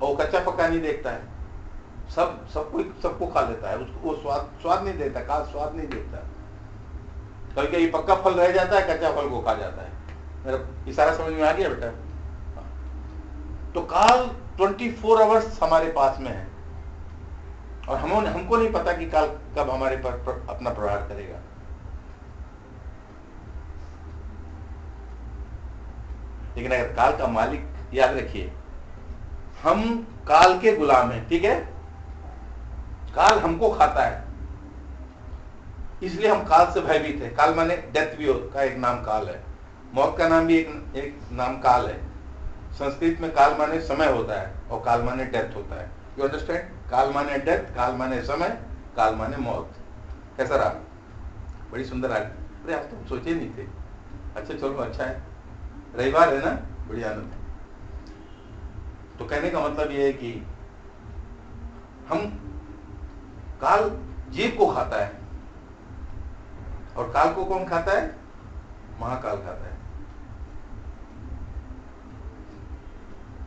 और कच्चा पक्का नहीं देखता है, सबको खा लेता है। उसको वो स्वाद नहीं देता, काल स्वाद नहीं देता। कभी कभी पक्का फल रह जाता है, कच्चा फल को खा जाता है। मेरा इशारा समझ में आ गया बेटा? तो काल 24 आवर्स हमारे पास में है और हमको नहीं पता कि काल कब हमारे पर अपना प्रहार करेगा। लेकिन अगर काल का मालिक, याद रखिए, हम काल के गुलाम हैं। ठीक है? काल हमको खाता है, इसलिए हम काल से भयभीत है। काल माने डेथ भी का एक नाम काल है, मौत का नाम भी एक नाम काल है। संस्कृत में काल माने समय होता है और काल माने डेथ होता है। You understand? काल माने डेथ, काल माने समय, काल माने मौत। कैसा रहा? बड़ी सुंदर आ गई। अरे आप तो सोचे नहीं थे। अच्छा चलो, अच्छा है, रविवार है ना, बड़ी आनंद है। तो कहने का मतलब यह है कि हम काल जीव को खाता है और काल को कौन खाता है? महाकाल खाता है।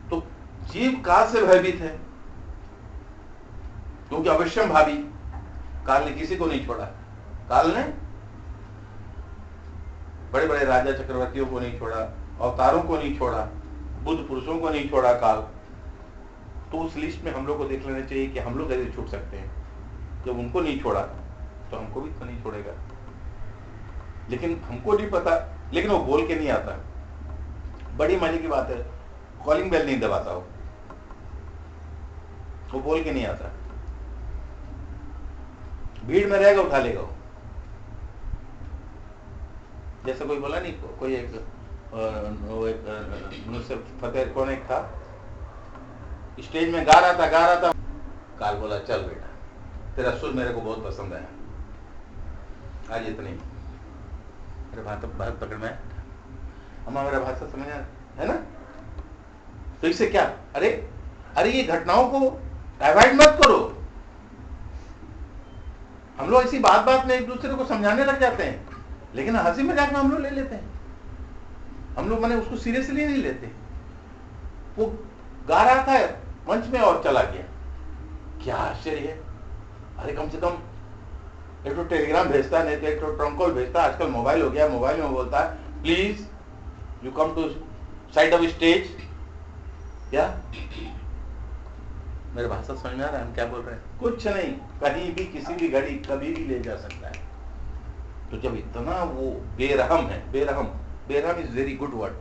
तो जीव काल से भयभीत है, क्योंकि अवश्यम भावी। काल ने किसी को नहीं छोड़ा। काल ने बड़े बड़े राजा चक्रवर्तियों को नहीं छोड़ा, अवतारों को नहीं छोड़ा, बुद्ध पुरुषों को नहीं छोड़ा काल। तो उस लिस्ट में हम लोग को देख लेना चाहिए कि हम लोग कैसे छूट सकते हैं। जब उनको नहीं छोड़ा तो हमको भी तो नहीं छोड़ेगा। लेकिन हमको नहीं पता, लेकिन वो बोल के नहीं आता। बड़ी मजे की बात है, कॉलिंग बेल नहीं दबाता वो बोल के नहीं आता। भीड़ में रहेगा, उठा लेगा वो। जैसे कोई बोला नहीं, कोई एक नुसरत फतेह कौन एक था, स्टेज में गा रहा था। काल बोला, चल बेटा, तेरा सुर मेरे को बहुत पसंद है, आज इतनी। अरे बात पकड़ में अम्मा, मेरा भाषा समझ है ना? तो इससे क्या, अरे ये घटनाओं को अवॉइड मत करो। हम लोग ऐसी बात में एक दूसरे को समझाने लग जाते हैं, लेकिन हंसी मजाक में हम लोग ले लेते हैं। हम लोग माने उसको सीरियसली नहीं लेते। वो गा रहा था मंच में और चला गया, क्या आश्चर्य है। अरे कम से कम एक तो टेलीग्राम भेजता है, नहीं तो एक तो ट्रंक कॉल भेजता है। आजकल मोबाइल हो गया, मोबाइल में बोलता है please you come to side of stage. क्या मेरे भाषा समझ में आ रहा है हम क्या बोल रहे हैं? कुछ नहीं, कहीं भी किसी भी घड़ी कभी भी ले जा सकता है। तो जब इतना वो बेरहम है, बेरहम इज वेरी गुड वर्ड।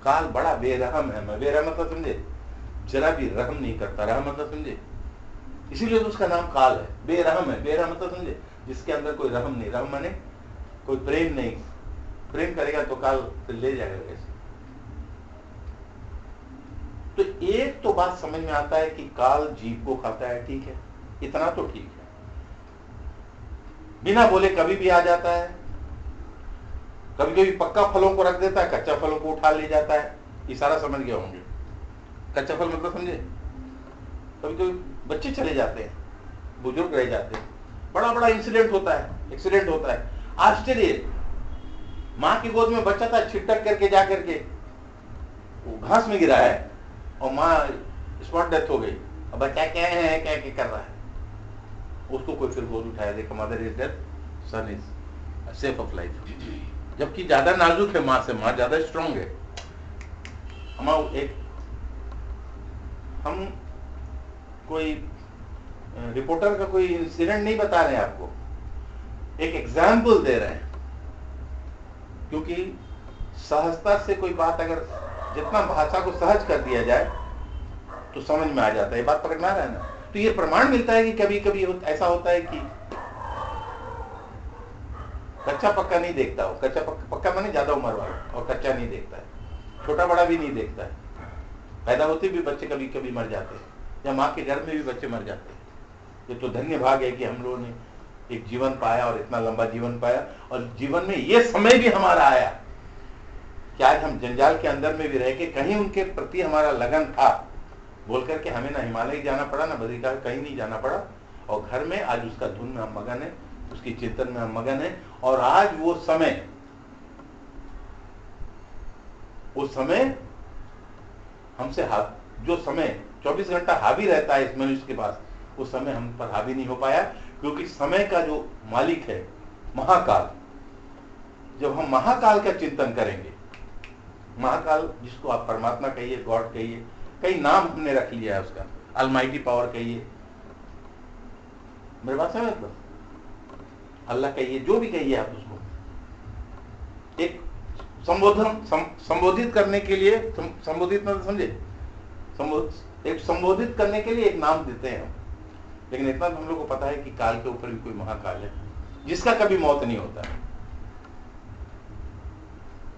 काल बड़ा बेरहम है। बेरहम मतलब समझे, जरा भी रहम नहीं करता। रहम मतलब समझे, इसीलिए तो उसका नाम काल है। बेरहम है, बेरहम मतलब समझे, जिसके अंदर कोई रहम नहीं। रहम माने कोई प्रेम नहीं। प्रेम करेगा तो काल ले जाएगा कैसे? तो एक तो बात समझ में आता है कि काल जीव को खाता है, ठीक है, इतना तो ठीक है। बिना बोले कभी भी आ जाता है। कभी कभी पक्का फलों को रख देता है, कच्चा फलों को उठा ले जाता है। इशारा समझ गए होंगे। कच्चा फल मतलब समझे, कभी कभी बच्चे चले जाते हैं, बुजुर्ग रह जाते हैं, बड़ा बड़ा इंसिडेंट होता है, एक्सीडेंट होता है। आश्चर्य, माँ की गोद में बच्चा था, छिटक करके जा करके वो घास में गिरा है और माँ स्पॉट डेथ हो गई। अब बच्चा क्या है, क्या क्या कर रहा है, उसको कोई फिर गोद उठाया, देखा mother is death, son is safe of life. जबकि ज्यादा नाजुक है माँ से, माँ ज्यादा स्ट्रांग है। हम कोई रिपोर्टर का कोई इंसिडेंट नहीं बता रहे हैं आपको, एक एग्जाम्पल दे रहे हैं, क्योंकि सहजता से कोई बात अगर जितना भाषा को सहज कर दिया जाए तो समझ में आ जाता है। ये बात पकड़ में आ रहा है ना। तो ये प्रमाण मिलता है कि कभी कभी ऐसा होता है कि कच्चा पक्का नहीं देखता हो। कच्चा पक्का माने ज्यादा उम्र वाला, और कच्चा नहीं देखता है, छोटा बड़ा भी नहीं देखता है। पैदा होते भी बच्चे कभी कभी मर जाते हैं, या माँ के गर्भ में भी बच्चे मर जाते हैं। ये तो धन्य भाग है कि हम लोगों ने एक जीवन पाया और इतना लंबा जीवन पाया, और जीवन में ये समय भी हमारा आया कि आज हम जंजाल के अंदर में भी रह के कहीं उनके प्रति हमारा लगन था बोल करके हमें ना हिमालय जाना पड़ा, ना बद्रिकाश्रम, कहीं नहीं जाना पड़ा, और घर में आज उसका धुन में हम मगन है, उसकी चिंतन में हम मगन है। और आज वो समय हमसे जो समय 24 घंटा हावी रहता है इस मनुष्य के पास, वो समय हम पर हावी नहीं हो पाया, क्योंकि समय का जो मालिक है महाकाल, जब हम महाकाल का चिंतन करेंगे, महाकाल जिसको आप परमात्मा कहिए, गॉड कहिए, कई नाम हमने रख लिया है उसका, अलमाइटी पावर कहिए, मेरे बात समझ लो, अल्लाह कहिए, जो भी कहिए आप उसको, एक संबोधित करने के लिए, संबोधित मतलब समझे, एक संबोधित करने के लिए एक नाम देते हैं हम। लेकिन इतना तो हम लोग को पता है कि काल के ऊपर भी कोई महाकाल है जिसका कभी मौत नहीं होता है।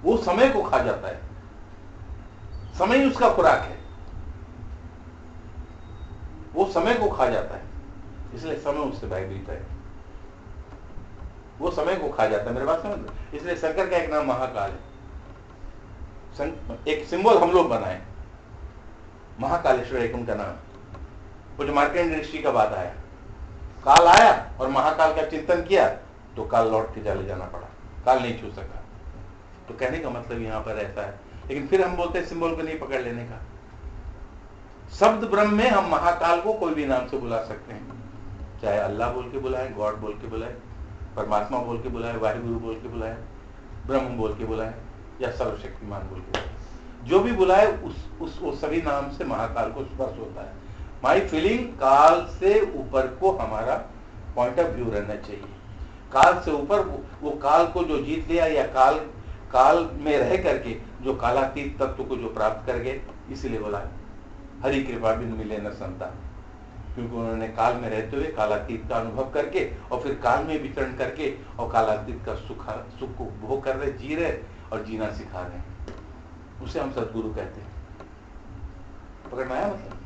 वो समय को खा जाता है, समय ही उसका खुराक है, वो समय को खा जाता है, इसलिए समय उससे भयभीत है, वो समय को खा जाता है। मेरे बात समझ, इसलिए शंकर का एक नाम महाकाल है। एक सिंबल हम लोग बनाए, महाकालेश्वर एक उनका नाम। वो जो मार्केंड ऋषि का बात आया, काल आया और महाकाल का चिंतन किया तो काल लौट के चले जाना पड़ा, काल नहीं छू सका। तो कहने का मतलब यहाँ पर ऐसा है। लेकिन फिर हम बोलते हैं सिंबल को नहीं पकड़ लेने का। शब्द ब्रह्म में हम महाकाल को कोई भी नाम से बुला सकते हैं, चाहे अल्लाह बोल के बुलाए, गॉड बोल के बुलाए, परमात्मा बोल के बुलाए, वाहिगुरु बोल के बुलाए, ब्रह्म बोल के बुलाए, या सर्वशक्तिमान बोल के बुलाए, जो भी बुलाए उस सभी नाम से महाकाल को स्पर्श होता है। माई फीलिंग, काल से ऊपर को हमारा पॉइंट ऑफ व्यू रहना चाहिए। काल से ऊपर वो काल को जो जीत लिया, या काल में रह करके जो कालातीत तत्व को जो प्राप्त कर गए, इसीलिए बोला हरि कृपा बिन मिले न संता, क्योंकि उन्होंने काल में रहते हुए कालातीत का अनुभव करके और फिर काल में विचरण करके और कालातीत का सुख को भोग कर रहे, जी रहे और जीना सिखा रहे हैं। उसे हम सदगुरु कहते हैं। पकड़ में आया? मतलब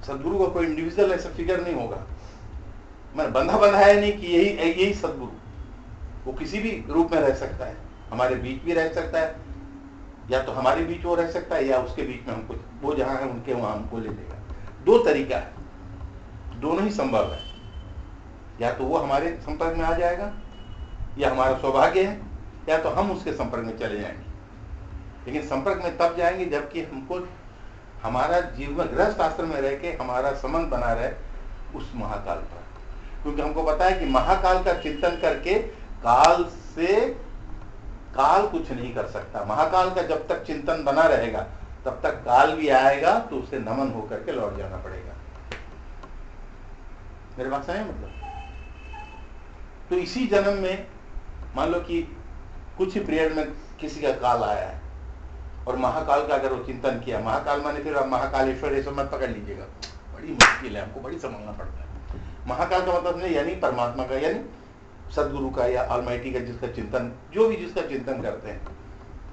सदगुरु का कोई इंडिविजुअल ऐसा फिगर नहीं होगा, मैं बंधा है नहीं कि यही सदगुरु। वो किसी भी रूप में रह सकता है, हमारे बीच भी रह सकता है, या तो हमारे बीच वो रह सकता है, या उसके बीच में हमको, वो जहां है उनके वहां हमको ले लेगा। दो तरीका है, दोनों ही संभव है। या तो वो हमारे संपर्क में आ जाएगा, या हमारा सौभाग्य है, या तो हम उसके संपर्क में चले जाएंगे। लेकिन संपर्क में तब जाएंगे जबकि हमको हमारा जीवन गृहस्थ आश्रम में रह के हमारा संबंध बना रहे उस महाकाल पर। क्योंकि हमको पता है कि महाकाल का चिंतन करके काल कुछ नहीं कर सकता। महाकाल का जब तक चिंतन बना रहेगा तब तक काल भी आएगा तो उसे नमन होकर के लौट जाना पड़ेगा। मेरे बात समझे? मतलब तो इसी जन्म में मान लो कि कुछ ही पीरियड में किसी का काल आया है और महाकाल का अगर वो चिंतन किया, महाकाल माने फिर आप महाकालेश्वर ये सब मत पकड़ लीजिएगा, बड़ी मुश्किल है, हमको बड़ी समझना पड़ता है। महाकाल का मतलब नहीं यानी परमात्मा का, यानी सदगुरु का या ऑलमाइटी का, जिसका चिंतन, जो भी जिसका चिंतन करते हैं,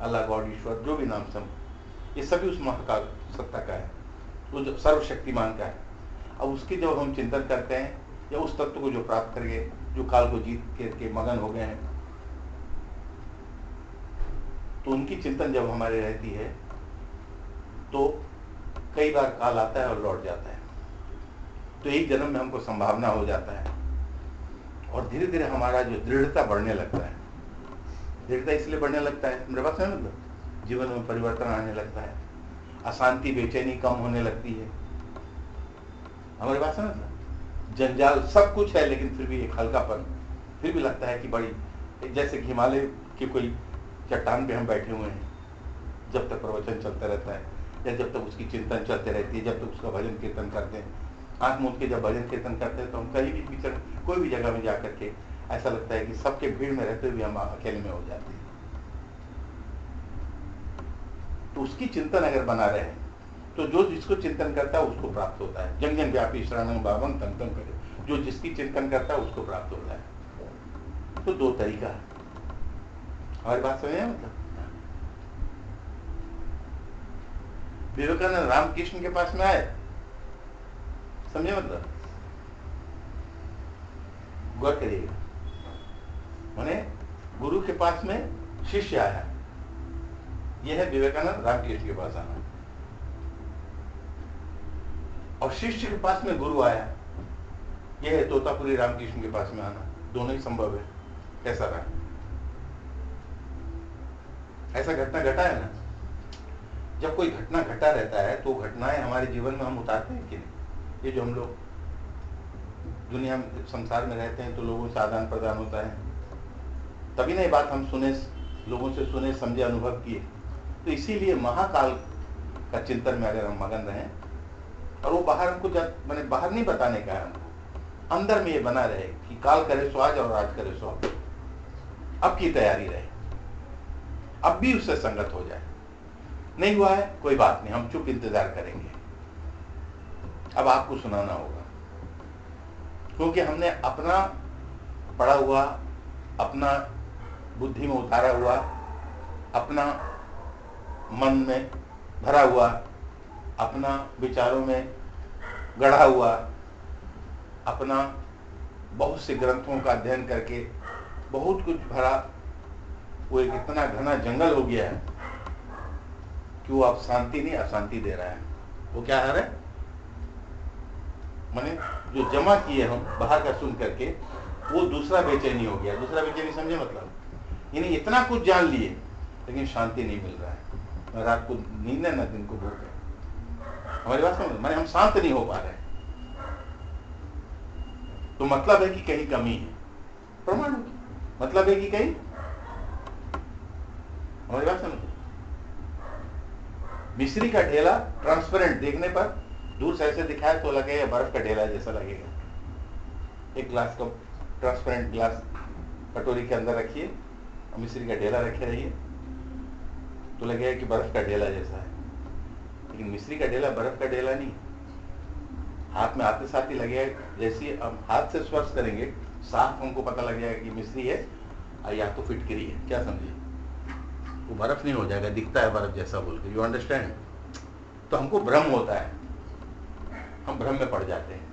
अल्लाह, गॉड, ईश्वर, जो भी नाम सम, ये सभी उस महाकाल सत्ता का है, वो जो सर्वशक्तिमान का है। अब उसकी जब हम चिंतन करते हैं या उस तत्व को जो प्राप्त कर गए, जो काल को जीत के मगन हो गए हैं, तो उनकी चिंतन जब हमारे रहती है तो कई बार काल आता है और लौट जाता है। तो एक जन्म में हमको संभावना हो जाता है और धीरे धीरे हमारा जो दृढ़ता बढ़ने लगता है। दृढ़ता इसलिए बढ़ने लगता है, मेरे पास है मतलब जीवन में परिवर्तन आने लगता है, अशांति बेचैनी कम होने लगती है। हमारे पास है मतलब जंजाल सब कुछ है, लेकिन फिर भी एक हल्कापन, फिर भी लगता है कि बड़ी, जैसे कि हिमालय की कोई चट्टान पे हम बैठे हुए हैं, जब तक प्रवचन चलता रहता है या जब तक उसकी चिंतन चलते रहती है, जब तक उसका भजन कीर्तन करते हैं, आंख मूंद के जब भजन कीर्तन करते हैं तो हम कहीं भी विचरण, कोई भी जगह में जा करके ऐसा लगता है कि सबके भीड़ में रहते हुए हम अकेले में हो जाते हैं। तो उसकी चिंतन अगर बना रहे तो जो जिसको चिंतन करता है उसको प्राप्त होता है। जंग जंग व्यापी शरणं भावं तंग तंग करे, जो जिसकी चिंतन करता है उसको प्राप्त होता है। तो दो तरीका है, हमारी बात समझ है मतलब। विवेकानंद रामकृष्ण के पास में आए, समझे मतलब, गौर करिएगा, माने गुरु के पास में शिष्य आया, यह है विवेकानंद रामकृष्ण के पास आना, और शिष्य के पास में गुरु आया, यह है तोतापुरी रामकृष्ण के पास में आना। दोनों ही संभव है। कैसा रहा? ऐसा घटना घटा है ना। जब कोई घटना घटा रहता है तो घटनाएं हमारे जीवन में हम उतारते हैं कि नहीं? ये जो हम लोग दुनिया में संसार में रहते हैं तो लोगों से आदान प्रदान होता है, तभी ना ये बात हम सुने, लोगों से सुने, समझे, अनुभव किए। तो इसीलिए महाकाल का चिंतन में अगर हम मगन रहें, और वो बाहर हमको मैंने बाहर नहीं बताने का है, हमको अंदर में ये बना रहे कि काल करे सो आज और आज करे सो अब की तैयारी रहे, अब भी उससे संगत हो जाए। नहीं हुआ है कोई बात नहीं, हम चुप इंतजार करेंगे, अब आपको सुनाना होगा, क्योंकि हमने अपना पढ़ा हुआ, अपना बुद्धि में उतारा हुआ, अपना मन में भरा हुआ, अपना विचारों में गढ़ा हुआ, अपना बहुत से ग्रंथों का अध्ययन करके बहुत कुछ भरा, वो एक इतना घना जंगल हो गया है कि वो अब शांति नहीं अशांति दे रहा है। वो क्या है, माने जो जमा किए हम बाहर का सुन करके, वो दूसरा बेचैनी हो गया। दूसरा बेचैनी समझे मतलब, यानी इतना कुछ जान लिए लेकिन शांति नहीं मिल रहा है, न रात को नींद है न दिन को भूख है। हमारी बात समझ, माने हम शांत नहीं हो पा रहे, तो मतलब है कि कहीं कमी है, प्रमाण मतलब है कि कहीं, हमारी बात समझ। मिश्री का ढेला ट्रांसपेरेंट देखने पर दूर से ऐसे दिखाए तो लगेगा बर्फ का ढेला जैसा लगेगा। एक ग्लास का ट्रांसपेरेंट ग्लास कटोरी के अंदर रखिए, मिश्री का ढेला रखे रहिए, तो लगेगा कि बर्फ का ढेला जैसा है, लेकिन मिश्री का ढेला बर्फ का ढेला नहीं। हाथ में आते साथ ही लगेगा, जैसे हम हाथ से स्पर्श करेंगे साफ हमको पता लग जाएगा कि मिश्री है या तो फिटकरी है। क्या समझिए, वो बर्फ नहीं हो जाएगा, दिखता है बर्फ जैसा बोल के। You understand? तो हमको भ्रम होता है, हम भ्रम में पड़ जाते हैं,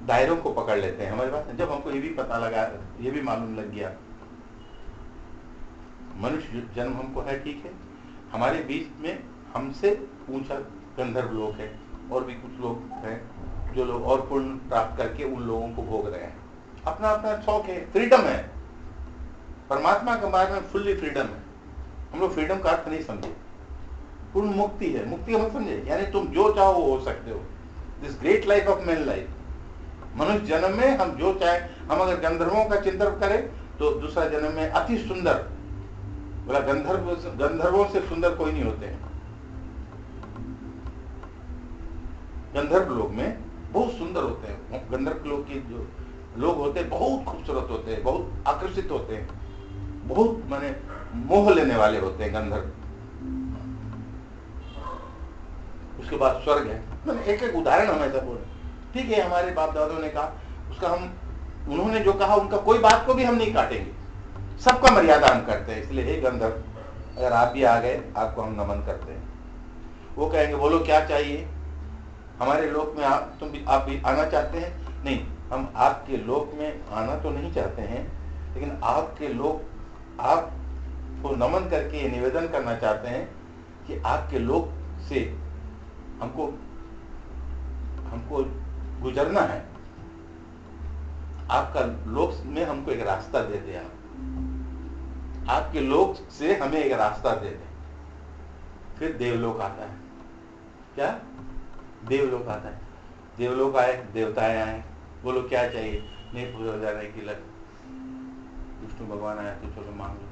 दायरों को पकड़ लेते हैं। हमारे पास जब हमको ये भी पता लगा, ये भी मालूम लग गया, मनुष्य जन्म हमको है, ठीक है, हमारे बीच में हमसे ऊंचा गंधर्व लोग है, और भी कुछ लोग हैं जो लोग और पुण्य प्राप्त करके उन लोगों को भोग रहे हैं। अपना अपना शौक है, फ्रीडम है, परमात्मा के बारे में फुल्ली फ्रीडम है। हम लोग फ्रीडम का अर्थ नहीं समझे, पूर्ण मुक्ति है। मुक्ति हम समझे यानी तुम जो चाहो वो हो सकते हो। This great life of man life, मनुष्य जन्म में हम जो चाहे, हम अगर गंधर्वों का चिंतन करें तो दूसरा जन्म में अति सुंदर, बोला गंधर्वों से सुंदर कोई नहीं होते हैं। गंधर्व लोग में बहुत सुंदर होते हैं, गंधर्व लोग के जो लोग होते हैं बहुत खूबसूरत होते हैं, बहुत आकर्षित होते हैं, बहुत माने मोह लेने वाले होते हैं गंधर्व। उसके बाद स्वर्ग है। मैंने एक एक उदाहरण हम ऐसा बोले, ठीक है, हमारे बाप दादों ने कहा, उसका हम, उन्होंने जो कहा उनका कोई बात को भी हम नहीं काटेंगे, सबका मर्यादा हम करते हैं। इसलिए हे गंधर्व, अगर आप भी आ गए, आपको हम नमन करते हैं। वो कहेंगे बोलो क्या चाहिए, हमारे लोक में आप भी आना चाहते हैं? नहीं, हम आपके लोक में आना तो नहीं चाहते हैं, लेकिन आपके लोक, आपको नमन करके ये निवेदन करना चाहते हैं कि आपके लोक से हमको गुजरना है, आपका लोक में हमको एक रास्ता दे दे आप। आपके लोक से हमें एक रास्ता दे दें। फिर देवलोक आता है। क्या? देवलोक आता है। देवलोक आए, देवताएं आए, बोलो क्या चाहिए? नहीं पूरा हो जाने की लग, विष्णु भगवान आया तो चलो मांग लो,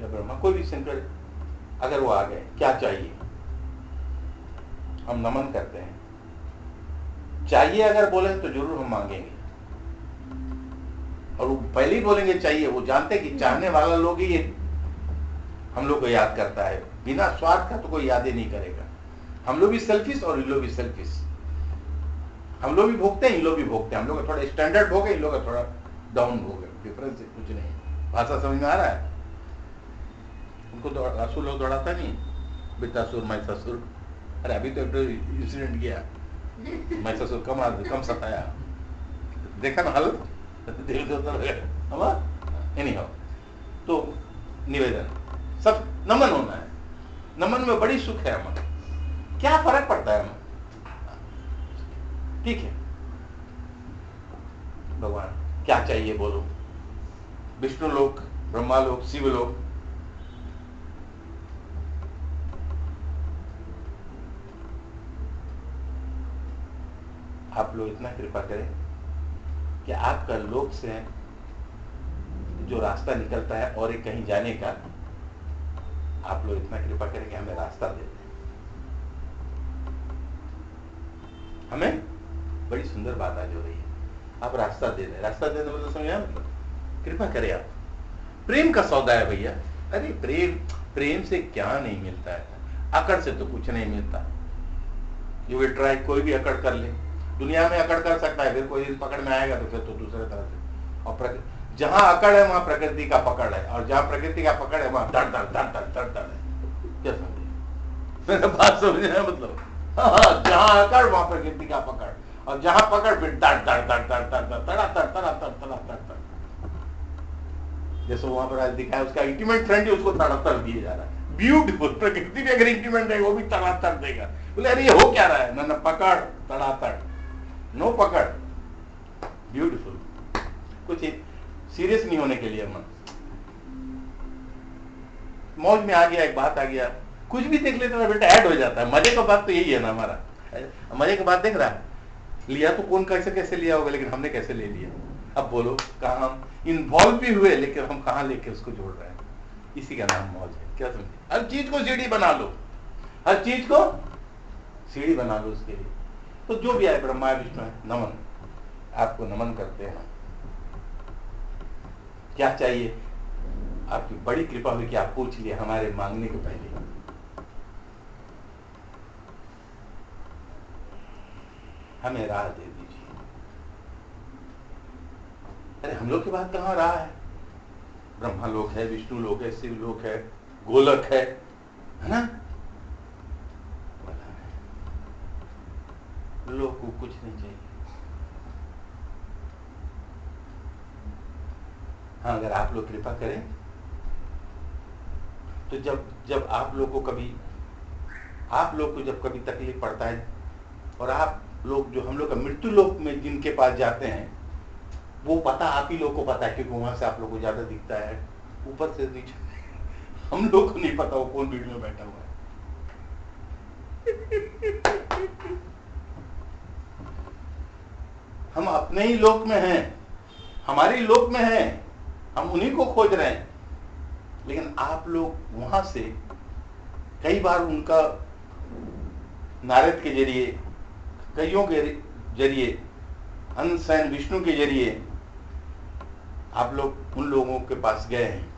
या ब्रह्मा, कोई भी शंकर अगर वो आ गए, क्या चाहिए? हम नमन करते हैं। चाहिए अगर बोले तो जरूर हम मांगेंगे, और वो पहले ही बोलेंगे चाहिए। वो जानते कि चाहने वाला लोग ही ये हम लोग को याद करता है, बिना स्वार्थ का तो कोई याद ही नहीं करेगा। हम लोग भी सेल्फिश और इन लोग भी सेल्फिश। हम लोग भी भोगते हैं, इन लोग भी भोगते हैं। हम लोग का थोड़ा स्टैंडर्ड भोगे, इन लोग का थोड़ा डाउन भोगे, डिफरेंस कुछ नहीं। भाषा समझ में आ रहा है? उनको असुर लोग दौड़ाता नहीं, बेतासुर महिषासुर। अरे अभी तो एक इंसिडेंट किया, महिषासुर कम सताया, देखा ना हालत देव देवता वगैरह। एनी हाउ, तो निवेदन सब नमन होना है। नमन में बड़ी सुख है। अमन क्या फर्क पड़ता है? अमन ठीक है। भगवान क्या चाहिए बोलो? विष्णु लोक, ब्रह्मा लोक, शिव लोक। आप लोग इतना कृपा करें कि आपका लोक से जो रास्ता निकलता है और एक कहीं जाने का, आप लोग इतना कृपा करें कि हमें रास्ता दे दें। हमें बड़ी सुंदर बात आज हो रही है, आप रास्ता दे दें। रास्ता दे दें मतलब समझा? मतलब कृपा करें आप। प्रेम का सौदा है भैया। अरे प्रेम से क्या नहीं मिलता है? अकड़ से तो कुछ नहीं मिलता। यू विल ट्राई, कोई भी अकड़ कर ले, दुनिया में अकड़ कर सकता है, फिर कोई दिन पकड़ में आएगा तो फिर तो दूसरे तरह से। और जहां अकड़ है वहां प्रकृति का पकड़ है, और जहां प्रकृति का पकड़ है वहां दर दर दर दर दर दर है। क्या समझे मेरा बात? समझे है मतलब? हाँ, जहां अकड़ वहां प्रकृति का पकड़, और जहां पकड़ फिर दर दर दर दर दर दर तड़ा तर तड़ा तर तड़ा तर तर। जैसे वहां पर आज दिखाया, उसका इंटीमेट फ्रेंड ही उसको तड़ातर दिए जा रहा है। ब्यूटीफुल। प्रकृति भी अगर इंटीमेट है वो भी तड़ातर देगा। बोले अरे ये हो क्या रहा है? ना पकड़, तड़ातर, नो पकड़, ब्यूटीफुल। कुछ सीरियस नहीं होने के लिए मन मौज में आ गया, एक बात आ गया, कुछ भी देख लेते ना बेटा, ऐड हो जाता है। मजे का बात तो यही है ना हमारा। मजे का बात देख रहा है, लिया तो कौन कैसे कैसे लिया होगा, लेकिन हमने कैसे ले लिया। अब बोलो कहाँ हम इन्वॉल्व भी हुए, लेकिन हम कहाँ लेके उसको जोड़ रहे हैं। इसी का नाम मौज है। क्या समझे? हर चीज को सीढ़ी बना लो, हर चीज को सीढ़ी बना लो उसके लिए। तो जो भी आए, ब्रह्मा विष्णु है, नमन, आपको नमन करते हैं। क्या चाहिए? आपकी बड़ी कृपा हुई कि आप पूछ लिए हमारे मांगने के पहले। हमें राह दे दीजिए। अरे हम लोग की बात कहाँ राह है? ब्रह्मा लोक है, विष्णु लोक है, शिव लोक है, गोलक है ना? लोग को कुछ नहीं चाहिए। हाँ, अगर आप लोग कृपा करें तो जब आप लोग को जब कभी तकलीफ पड़ता है, और आप लोग जो हम लोग का मृत्यु लोक में जिनके पास जाते हैं, वो पता आप ही लोग को पता है, क्योंकि वहां से आप लोग को ज्यादा दिखता है, ऊपर से नीचे। हम लोग को नहीं पता वो कौन भीड़ में बैठा हुआ है। हम अपने ही लोक में हैं, हमारी लोक में हैं, हम उन्हीं को खोज रहे हैं। लेकिन आप लोग वहां से कई बार उनका नारद के जरिए, कईयों के जरिए, अनशन विष्णु के जरिए आप लोग उन लोगों के पास गए हैं।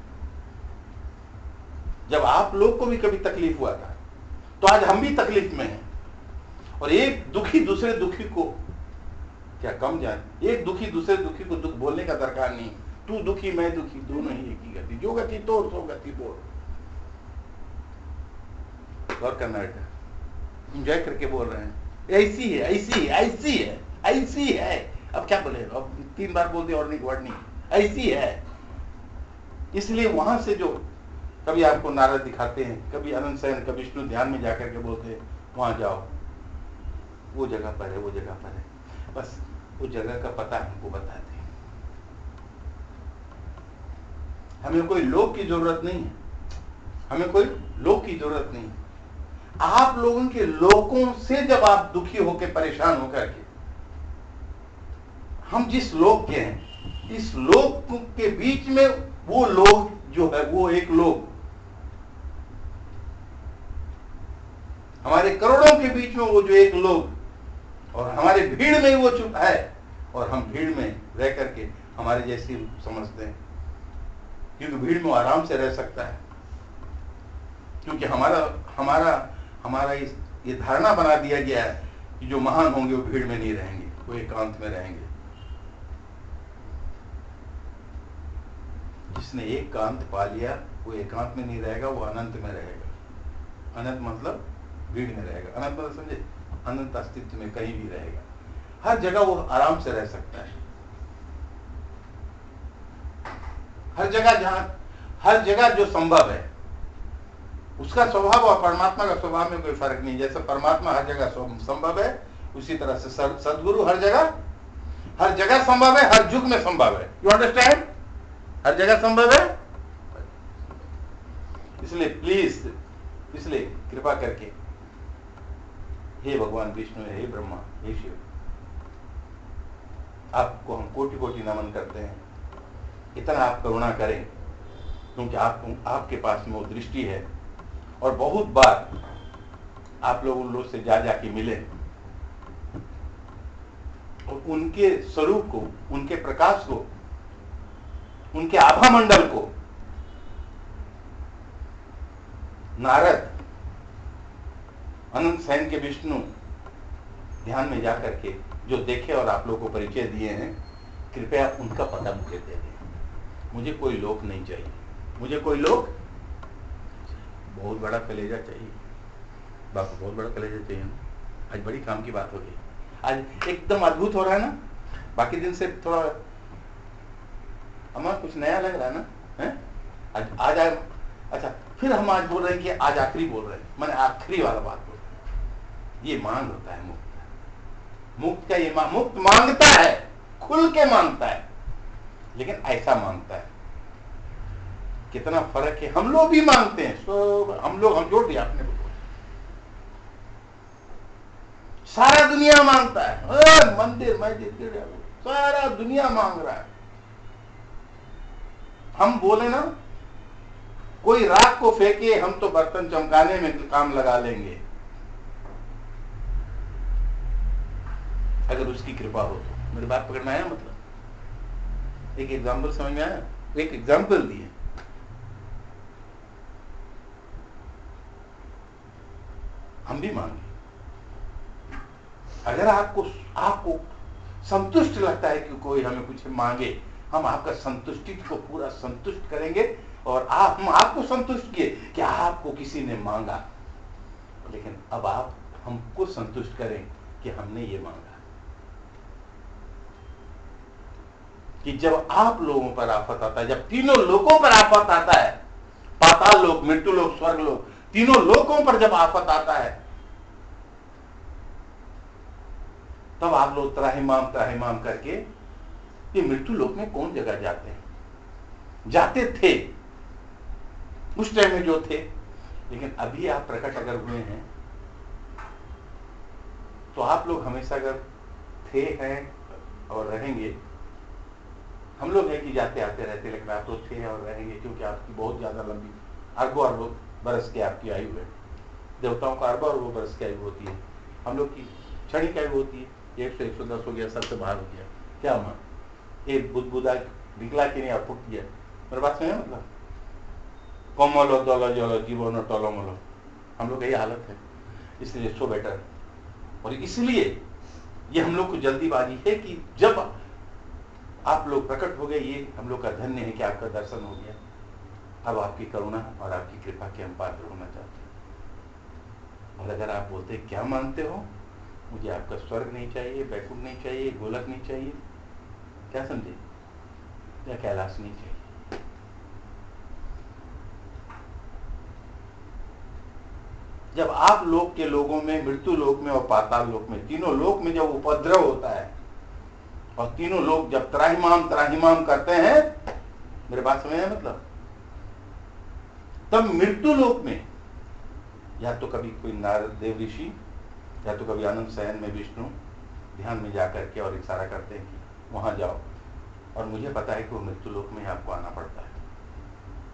जब आप लोग को भी कभी तकलीफ हुआ था, तो आज हम भी तकलीफ में हैं, और एक दुखी दूसरे दुखी को क्या कम जाने। एक दुखी दूसरे दुखी को दुख बोलने का दरकार नहीं। तू दुखी मैं दुखी, दोनों ही एक ही गति, जो गति तोड़ सो गति बोल। और करना बेटा, इंजॉय करके बोल रहे हैं, ऐसी है ऐसी है ऐसी है ऐसी है। अब क्या बोले? अब 3 बार बोल दिया और नहीं, वर्ड नहीं, ऐसी है। इसलिए वहां से जो कभी आपको नारद दिखाते हैं, कभी अनंत शयन, कभी विष्णु ध्यान में जाकर के बोलते हैं वहां जाओ, वो जगह पर है, वो जगह पर है। बस वो जगह का पता हमको बताते हैं। हमें कोई लोक की जरूरत नहीं है, हमें कोई लोक की जरूरत नहीं है। आप लोगों के लोकों से जब आप दुखी होकर परेशान होकर के, हम जिस लोक के हैं, इस लोक के बीच में वो लोग जो है, वो एक लोग, हमारे करोड़ों के बीच में वो जो एक लोग, और हमारे भीड़ में वो चुप है, और हम भीड़ में रह करके हमारे जैसी समझते हैं, क्योंकि भीड़ में आराम से रह सकता है, क्योंकि हमारा ये धारणा बना दिया गया है कि जो महान होंगे वो भीड़ में नहीं रहेंगे, वो एकांत में रहेंगे। जिसने एकांत पा लिया वो एकांत में नहीं रहेगा, वो अनंत में रहेगा। अनंत मतलब भीड़ में रहेगा, अनंत मतलब समझे, अनंत अस्तित्व में कहीं भी रहेगा, हर जगह वो आराम से रह सकता है। हर जगह जो संभव है उसका स्वभाव और परमात्मा का स्वभाव में कोई फर्क नहीं। जैसे परमात्मा हर जगह संभव है, उसी तरह से सदगुरु हर जगह संभव है, हर युग में संभव है। You understand? हर जगह संभव है। इसलिए कृपा करके हे भगवान विष्णु, हे ब्रह्मा, हे शिव, आपको हम कोटि कोटि नमन करते हैं। इतना आप करुणा करें, क्योंकि आपके पास में वो दृष्टि है, और बहुत बार आप लोग उन लोग से जाके मिले और उनके स्वरूप को, उनके प्रकाश को, उनके आभा मंडल को नारद, अनंत सैन के विष्णु ध्यान में जाकर के जो देखे और आप लोग को परिचय दिए हैं, कृपया उनका पता मुझे दे दें। मुझे कोई लोक नहीं चाहिए, मुझे कोई लोक, बहुत बड़ा कलेजा चाहिए बापू, बहुत बड़ा कलेजा चाहिए। आज बड़ी काम की बात हो गई, आज एकदम अद्भुत हो रहा है ना, बाकी दिन से थोड़ा हमारा कुछ नया लग रहा है ना, है? आज अच्छा, फिर हम आज बोल रहे हैं कि आज आखिरी बोल रहे हैं, मैंने आखिरी वाला बात बोल रहे हैं। ये मांग होता है मुक्त का, ये मुक्त मांगता है, खुल के मांगता है, लेकिन ऐसा मांगता है। कितना फर्क है, हम लोग भी मांगते हैं, हम जोड़ दिया आपने, सारा दुनिया मांगता है, मंदिर मस्जिद सारा दुनिया मांग रहा है। हम बोले ना, कोई राख को फेंके, हम तो बर्तन चमकाने में काम लगा लेंगे, अगर उसकी कृपा हो तो। मेरी बात पकड़ में आया? मतलब एक एग्जाम्पल समझ में आया? एक एग्जाम्पल दिए। हम भी मांगे, अगर आपको संतुष्ट लगता है कि कोई हमें कुछ मांगे, हम आपका संतुष्टि को पूरा संतुष्ट करेंगे, और हम आपको संतुष्ट किए कि आपको किसी ने मांगा, लेकिन अब आप हमको संतुष्ट करें कि हमने ये मांगा। कि जब आप लोगों पर आफत आता है, जब तीनों लोकों पर आफत आता है, पाताल लोक, मृत्यु लोक, स्वर्ग लोक, तीनों लोकों पर जब आफत आता है, तब आप लोग त्राहिमाम करके ये मृत्यु लोक में कौन जगह जाते थे उस टाइम में जो थे, लेकिन अभी आप प्रकट अगर हुए हैं तो आप लोग हमेशा अगर थे, हैं और रहेंगे। हम लोग हैं कि जाते आते रहते, लेकिन आप तो थे और रहेंगे, क्योंकि आपकी बहुत ज्यादा लंबी, अरबों बरस की आपकी आयु है। देवताओं का अरबों बरस की आयु होती है, हम लोग की क्षणिक आयु होती है। 100-110 हो गया, सबसे बाहर हो गया, क्या हुआ? एक बुदबुदा निकला कि नहीं, और फूट गया। मेरे बात सुनिए, मतलब कोमलो दलो जलो जीवन टलोमलो, हम लोग यही हालत है। इसलिए सो बेटर, और इसलिए ये हम लोग को जल्दीबाजी है कि जब आप लोग प्रकट हो गए, ये हम लोग का धन्य है कि आपका दर्शन हो गया। अब आपकी करुणा और आपकी कृपा के हम पात्र होना चाहते हैं। और अगर आप बोलते क्या मानते हो, मुझे आपका स्वर्ग नहीं चाहिए, बैकुंठ नहीं चाहिए, गोलक नहीं चाहिए, क्या समझे, या कैलाश नहीं चाहिए। जब आप लोक के लोगों में, मृत्यु लोक में और पाताल लोक में, तीनों लोक में जब उपद्रव होता है, और तीनों लोग जब त्राहिमाम करते हैं, मेरे बात समझ है, मतलब तब मृत्यु लोक में या तो कभी कोई नारद देव ऋषि या तो कभी आनंद शयन में विष्णु ध्यान में जाकर के और इशारा करते हैं कि वहां जाओ, और मुझे पता है कि वो मृत्यु लोक में आपको आना पड़ता है।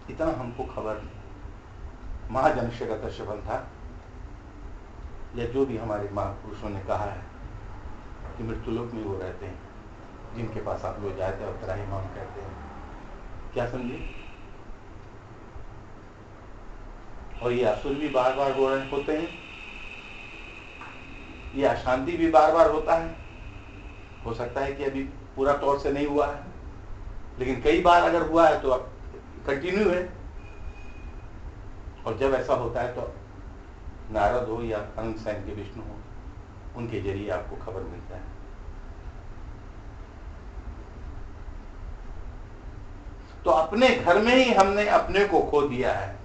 इतना हमको खबर महाजनशगत शबन था, या जो भी हमारे महापुरुषों ने कहा है कि मृत्यु लोक में वो रहते हैं जिनके पास आप लोग जाते हैं और त्राहिमाम कहते हैं। क्या समझे? और ये असुर भी बार बार होते हैं, ये अशांति भी बार बार होता है। हो सकता है कि अभी पूरा तौर से नहीं हुआ है, लेकिन कई बार अगर हुआ है तो अब कंटिन्यू है। और जब ऐसा होता है तो नारद हो या अनंत शयन के विष्णु हो, उनके जरिए आपको खबर मिलता है। तो अपने घर में ही हमने अपने को खो दिया है।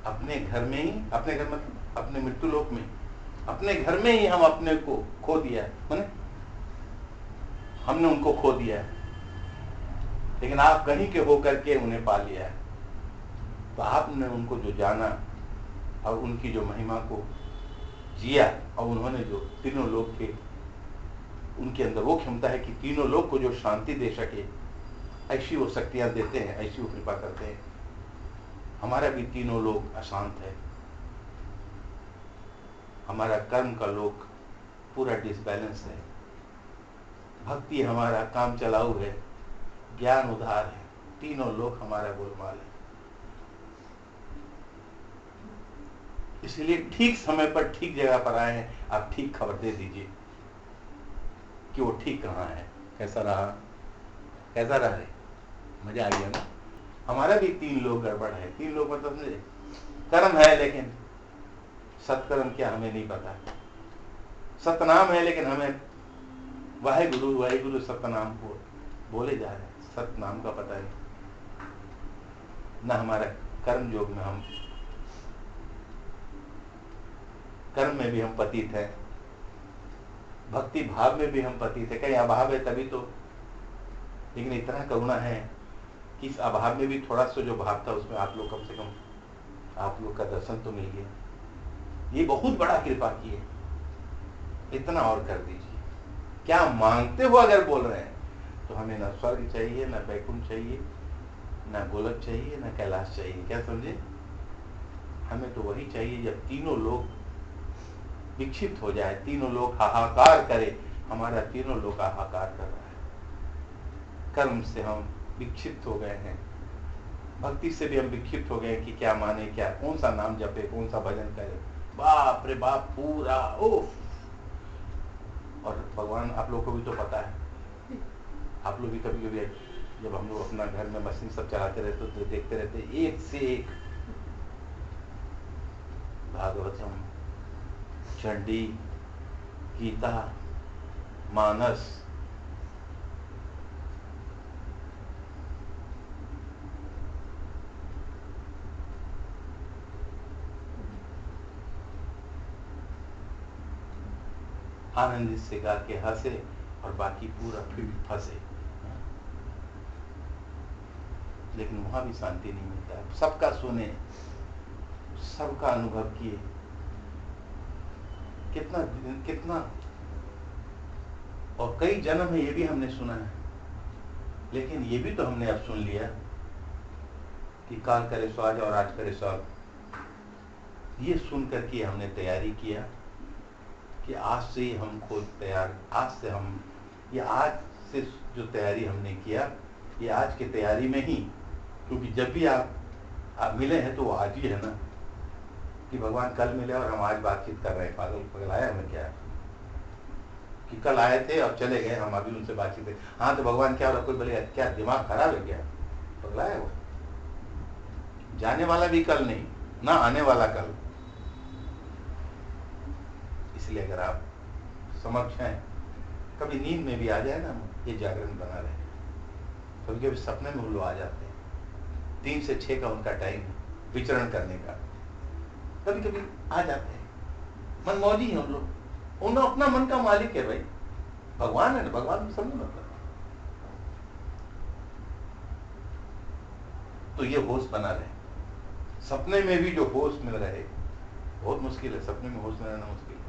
अपने घर में ही, अपने घर मतलब अपने मृत्यु लोक में, अपने घर में ही हम अपने को खो दिया है, माने हमने उनको खो दिया है। लेकिन आप कहीं के होकर के उन्हें पा लिया है। तो आपने उनको जो जाना और उनकी जो महिमा को जिया, और उन्होंने जो तीनों लोग थे उनके अंदर वो क्षमता है कि तीनों लोग को जो शांति दे सके, ऐसी वो शक्तियां देते हैं, ऐसी वो कृपा करते हैं। हमारा भी तीनों लोग अशांत है, हमारा कर्म का लोक पूरा डिसबैलेंस है, भक्ति हमारा काम चलाऊ है, ज्ञान उधार है, तीनों लोग हमारा गोलमाल है। इसलिए ठीक समय पर ठीक जगह पर आए हैं, आप ठीक खबर दे दीजिए कि वो ठीक कहाँ है। कैसा रहा, कैसा रहा है? मजा आ गया ना? हमारा भी तीन लोग गड़बड़ है। तीन लोग मतलब समझे, कर्म है लेकिन सत्कर्म क्या हमें नहीं पता, सतनाम है लेकिन हमें वाहेगुरु वाहेगुरु सतनाम को बोले जा रहे हैं, सतनाम का पता नहीं। न हमारा कर्म योग में हम, कर्म में भी हम पतित है, भक्ति भाव में भी हम पतित है। कहीं अभाव है तभी तो, लेकिन इतना करुणा है कि इस अभाव में भी थोड़ा सा जो भाव था उसमें आप लोग कम से कम आप लोग का दर्शन तो मिल गया। ये बहुत बड़ा कृपा की है। इतना और कर दीजिए। क्या मांगते हो अगर बोल रहे हैं तो हमें ना स्वर्ग चाहिए, ना वैकुंठ चाहिए, ना गोलक चाहिए, ना कैलाश चाहिए। क्या समझे? हमें तो वही चाहिए जब तीनों लोग विक्षिप्त हो जाए, तीनों लोग हाहाकार करे। हमारा तीनों लोग हाहाकार कर रहा है। कर्म से हम विक्षिप्त हो गए हैं, भक्ति से भी हम विक्षिप्त हो गए कि क्या माने, क्या कौन सा नाम जपे, कौन सा भजन करे। बाप रे बाप, पूरा ओफ। और भगवान आप लोग को भी तो पता है, आप लोग भी कभी कभी जब हम लोग अपना घर में मशीन सब चलाते रहते तो देखते रहते एक से एक भागवतम, चंडी, गीता, मानस, आनंदित से गा के हंसे और बाकी पूरा फिर फंसे। लेकिन वहां भी शांति नहीं मिलता है। सबका सुने, सबका अनुभव किए, कितना कितना, और कई जन्म है ये भी हमने सुना है। लेकिन ये भी तो हमने अब सुन लिया कि काल करे सो आज और आज करे सो अब। ये सुन करके हमने तैयारी किया कि आज से ही हम खुद तैयार, आज से हम, ये आज से जो तैयारी हमने किया, ये आज की तैयारी में ही, क्योंकि जब भी आप मिले हैं तो वो आज ही है ना, कि भगवान कल मिले और हम आज बातचीत कर रहे हैं। पागल आया हमें क्या कि कल आए थे और चले गए, हम अभी उनसे बातचीत है। हाँ तो भगवान क्या, कोई बोले क्या दिमाग खराब है क्या, पगलाया वो, जाने वाला भी कल नहीं ना, आने वाला कल। इसलिए अगर आप समक्ष हैं, कभी नींद में भी आ जाए ना, ये जागरण बना रहे। कभी कभी सपने में लोग आ जाते हैं, 3 से 6 का उनका टाइम विचरण करने का, कभी कभी आ जाते हैं। मनमौजी हम लोग, उन अपना मन का मालिक है भाई, भगवान है ना, भगवान समझो मतलब। तो ये होश बना रहे। सपने में भी जो होश मिल रहे, बहुत मुश्किल है, सपने में होश में रहना मुश्किल है।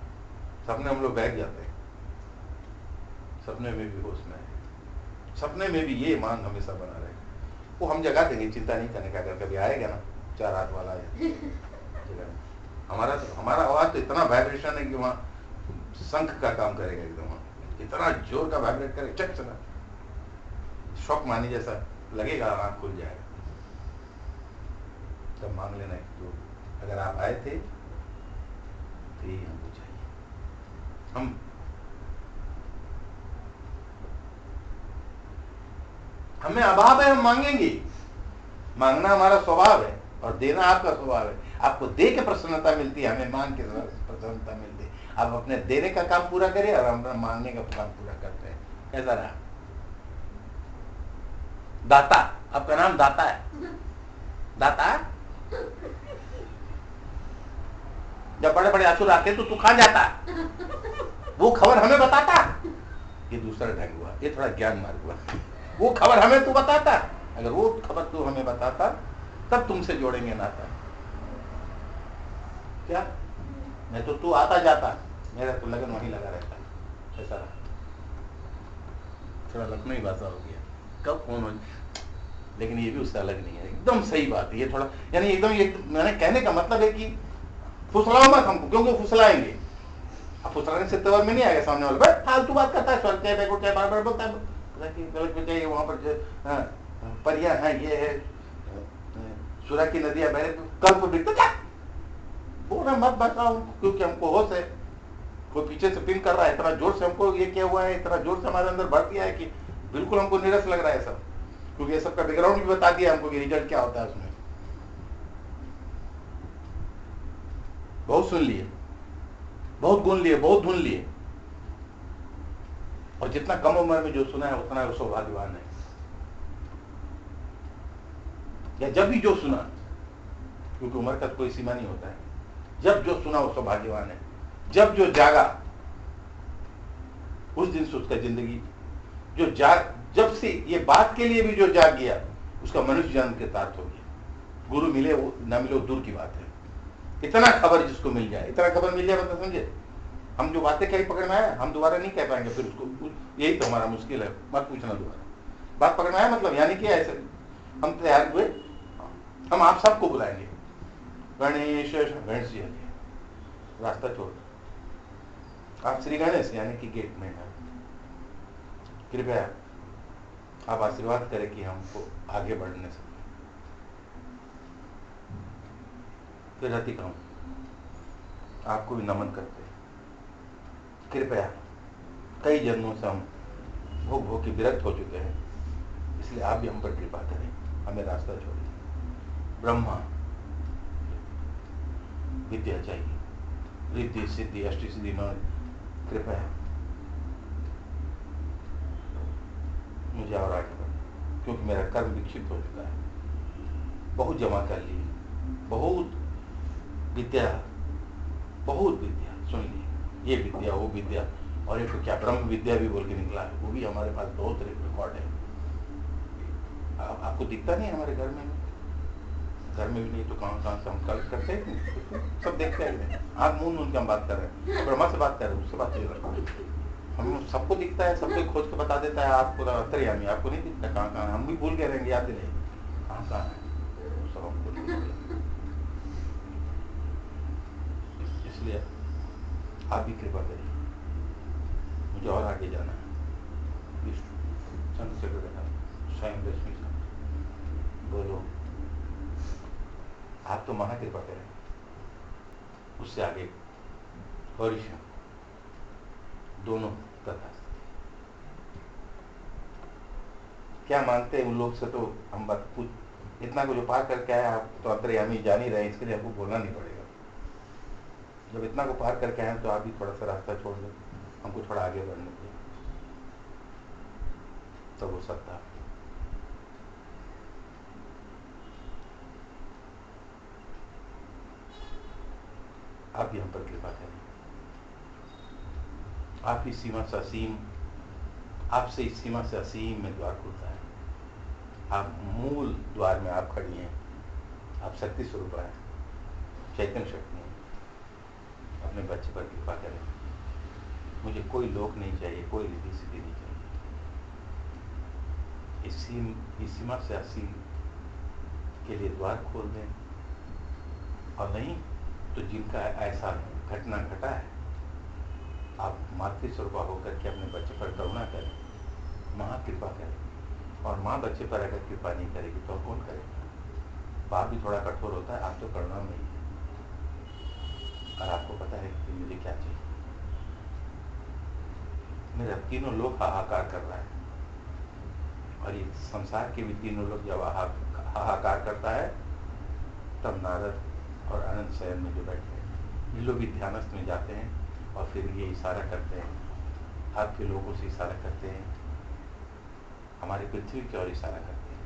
सपने हम लोग बैठ जाते हैं, सपने में भी होश में है। सपने में भी ये मांग हमेशा बना रहे, वो हम जगा देंगे, चिंता नहीं करने का। अगर कभी आएगा ना 4 हाथ वाला जगह, हमारा आवाज तो इतना वाइब्रेशन है कि वहाँ शंख का काम करेगा एकदम, इतना जोर का वाइब्रेट करेगा, चक चला शौक मानी जैसा लगेगा, आँख खुल जाएगा। तब मांग लेना है। तो अगर आप आए थे तो यही हमको चाहिए। हमें अभाव है, हम मांगेंगे। मांगना हमारा स्वभाव है और देना आपका स्वभाव है। आपको दे के प्रसन्नता मिलती है, हमें मांग के प्रसन्नता मिलती है। आप अपने देने का काम पूरा करिए और हम अपना मांगने का काम पूरा करते हैं। कैसा रहा? दाता, आपका नाम दाता है। दाता, जब बड़े बड़े असुर आते तो तू कहां जाता? वो खबर हमें बताता। ये दूसरा ढंग हुआ, ये थोड़ा ज्ञान मार्ग हुआ। वो खबर हमें तू बताता, अगर वो खबर तू हमें बताता तब तुमसे जोड़ेंगे नाता। क्या? नहीं तो तू आता जाता, मेरा तो लगन वहीं लगा रहता। ऐसा रहा। थोड़ा लखनऊ भाषा हो गया, कब फोन हो, लेकिन ये भी उससे अलग नहीं है, एकदम सही बात है। ये थोड़ा यानी एकदम, ये मैंने कहने का मतलब है कि फुसलाओ मत हमको, क्योंकि फुसलाएंगे। अब फुसलाने से तवर में नहीं आएगा सामने वाला, बस फालतू बात करता है, स्वर्ग क्या बैकुंठ क्या बार-बार बोलता है, गलत में चाहिए वहां पर परियां हैं, ये है सुरा की नदियां बह रही, कल्प बिकता बोल रहा मत बताओ, क्योंकि हमको होश है। कोई पीछे से पिन कर रहा है, इतना जोर से हमको ये क्या हुआ है, इतना जोर से हमारे अंदर बढ़ गया है कि बिल्कुल हमको नीरस लग रहा है सब, क्योंकि ये सब का बैकग्राउंड भी बता दिया हमको कि रिजल्ट क्या होता है उसमें। बहुत सुन लिए, बहुत गुन लिए, बहुत धुन लिए, और जितना कम उम्र में जो सुना है उतना सौभाग्यवान है। या जब भी जो सुना, क्योंकि उम्र का कोई सीमा नहीं होता है, जब जो सुना वो सौभाग्यवान है। जब जो जागा उस दिन से उसका जिंदगी जो जब से ये बात के लिए भी जो जाग गया उसका मनुष्य जन्म के तार्थ हो गया। गुरु मिले वो ना मिले वो दूर की बात है, इतना खबर जिसको मिल जाए, इतना खबर मिल जाए, मतलब समझे। हम जो बातें कहीं पकड़ में आया हम दोबारा नहीं कह पाएंगे, फिर उसको, यही तो हमारा मुश्किल है, मत पूछना दोबारा। बात पकड़ में आया मतलब यानी कि ऐसे हम तैयार हुए, हम आप सबको बुलाएंगे, गणेश गणेश जी रास्ता छोड़, आप श्री गणेश यानी कि गेट में हैं, कृपया आप आशीर्वाद करें कि हमको आगे बढ़ने से। फिर रति कहूं आपको भी नमन करते हैं, कृपया कई जन्मों से हम भोग भोग के विरक्त हो चुके हैं, इसलिए आप भी हम पर कृपा करें, हमें रास्ता छोड़िए। ब्रह्मा विद्या चाहिए, रिद्धि सिद्धि अष्टि सिद्धि न, कृपया मुझे और आगे बढ़ना, क्योंकि मेरा कर्म विक्षिप्त हो चुका है, बहुत जमा कर लिए, बहुत विद्या सुन ली, ये विद्या वो विद्या, और एक तो क्या ब्रह्म विद्या भी बोल के निकला है, वो भी हमारे पास बहुत रिकॉर्ड है। आपको दिखता नहीं हमारे घर में भी नहीं तो कहाँ से हम कल करते हैं, सब देखते हैं, आँख मूंद मूंद के हम बात कर रहे हैं, ब्रह्मा से बात कर रहे हैं, उससे बात नहीं कर रहे, हम सबको दिखता है, सबको खोज के बता देता है, आपको अंतर्यामी, आपको नहीं दिखता कहाँ कहाँ, हम भी भूल के रहेंगे, याद नहीं कहाँ कहाँ है, सब हमको। इसलिए आप भी कृपा करिए, मुझे और आगे जाना है। संत सेक्रेटरी स्वयं लक्ष्मी बोलो, आप तो महाकृपा करें, उससे आगे हरीश दोनों तथा क्या मानते हैं उन लोग से, तो हम बात पूछ, इतना को जो पार करके आए आप तो अंतर्यामी जान ही रहे, इसके लिए आपको बोलना नहीं पड़ेगा। जब इतना को पार करके आए तो आप भी थोड़ा सा रास्ता छोड़ दें, हमको थोड़ा आगे बढ़ने दें, तो वो सत्ता। आप भी हम पर कृपा करें, आपकी सीमा से असीम, आपसे इस सीमा से असीम में द्वार खुलता है, आप मूल द्वार में आप खड़ी हैं, आप शक्ति स्वरूप हैं, चैतन्य शक्ति हैं। अपने बच्चे पर कृपा करें। मुझे कोई लोक नहीं चाहिए, कोई रिद्धि सिद्धि नहीं चाहिए। इस सीमा से असीम के लिए द्वार खोल दें, और नहीं तो जिनका ऐसा घटना घटा है, आप मातृस्वरूपा होकर के अपने बच्चे पर करुणा करें, महाकृपा करें। और माँ बच्चे पर अगर कृपा नहीं करेगी तो कौन करेगा? बाप भी थोड़ा कठोर होता है, आप तो करुणा में ही है। और आपको पता है कि मुझे क्या चाहिए। मेरा तीनों लोग हाहाकार कर रहा है, और ये संसार के भी तीनों लोग जब हाहाकार करता है, तब नारद और अनंत शयन में जो बैठे हैं, ये लोग भी ध्यानस्थ में जाते हैं, और फिर ये इशारा करते हैं, आपके लोगों से इशारा करते हैं, हमारी पृथ्वी की ओर इशारा करते हैं,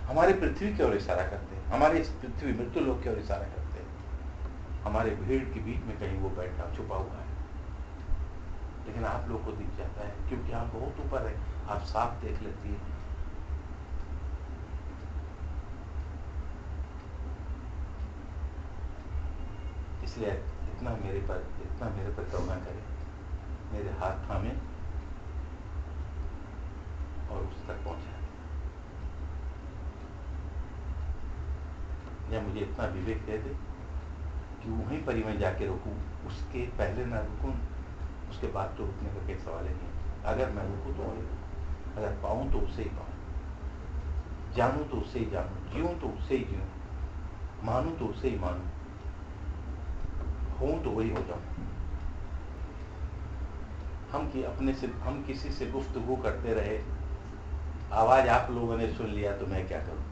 हमारी पृथ्वी की ओर इशारा करते हैं, हमारे इस पृथ्वी मृत्यु लोक की ओर इशारा करते हैं। हमारे भीड़ के बीच में कहीं वो बैठा छुपा हुआ है, लेकिन आप लोग को दिख जाता है, क्योंकि आप बहुत ऊपर है, आप साफ देख लेती है। इसलिए इतना मेरे पर करुणा करें, मेरे हाथ थामे और उस तक पहुंचा दें, या मुझे इतना विवेक दे दे कि वहीं पर ही मैं जाके रुकूं, उसके पहले ना रुकूं, उसके बाद तो रुकने का कोई सवाल ही नहीं। अगर मैं रुकूं तो वहीं रुकूं, अगर पाऊं तो उससे ही पाऊं, जानूं तो उससे ही जानूं, जीऊं तो उससे ही जीऊं, मानूं तो उससे ही मानूं, हूं तो वही हो जाऊं। हम किसी से गुफ्तगू करते रहे, आवाज आप लोगों ने सुन लिया तो मैं क्या करूं?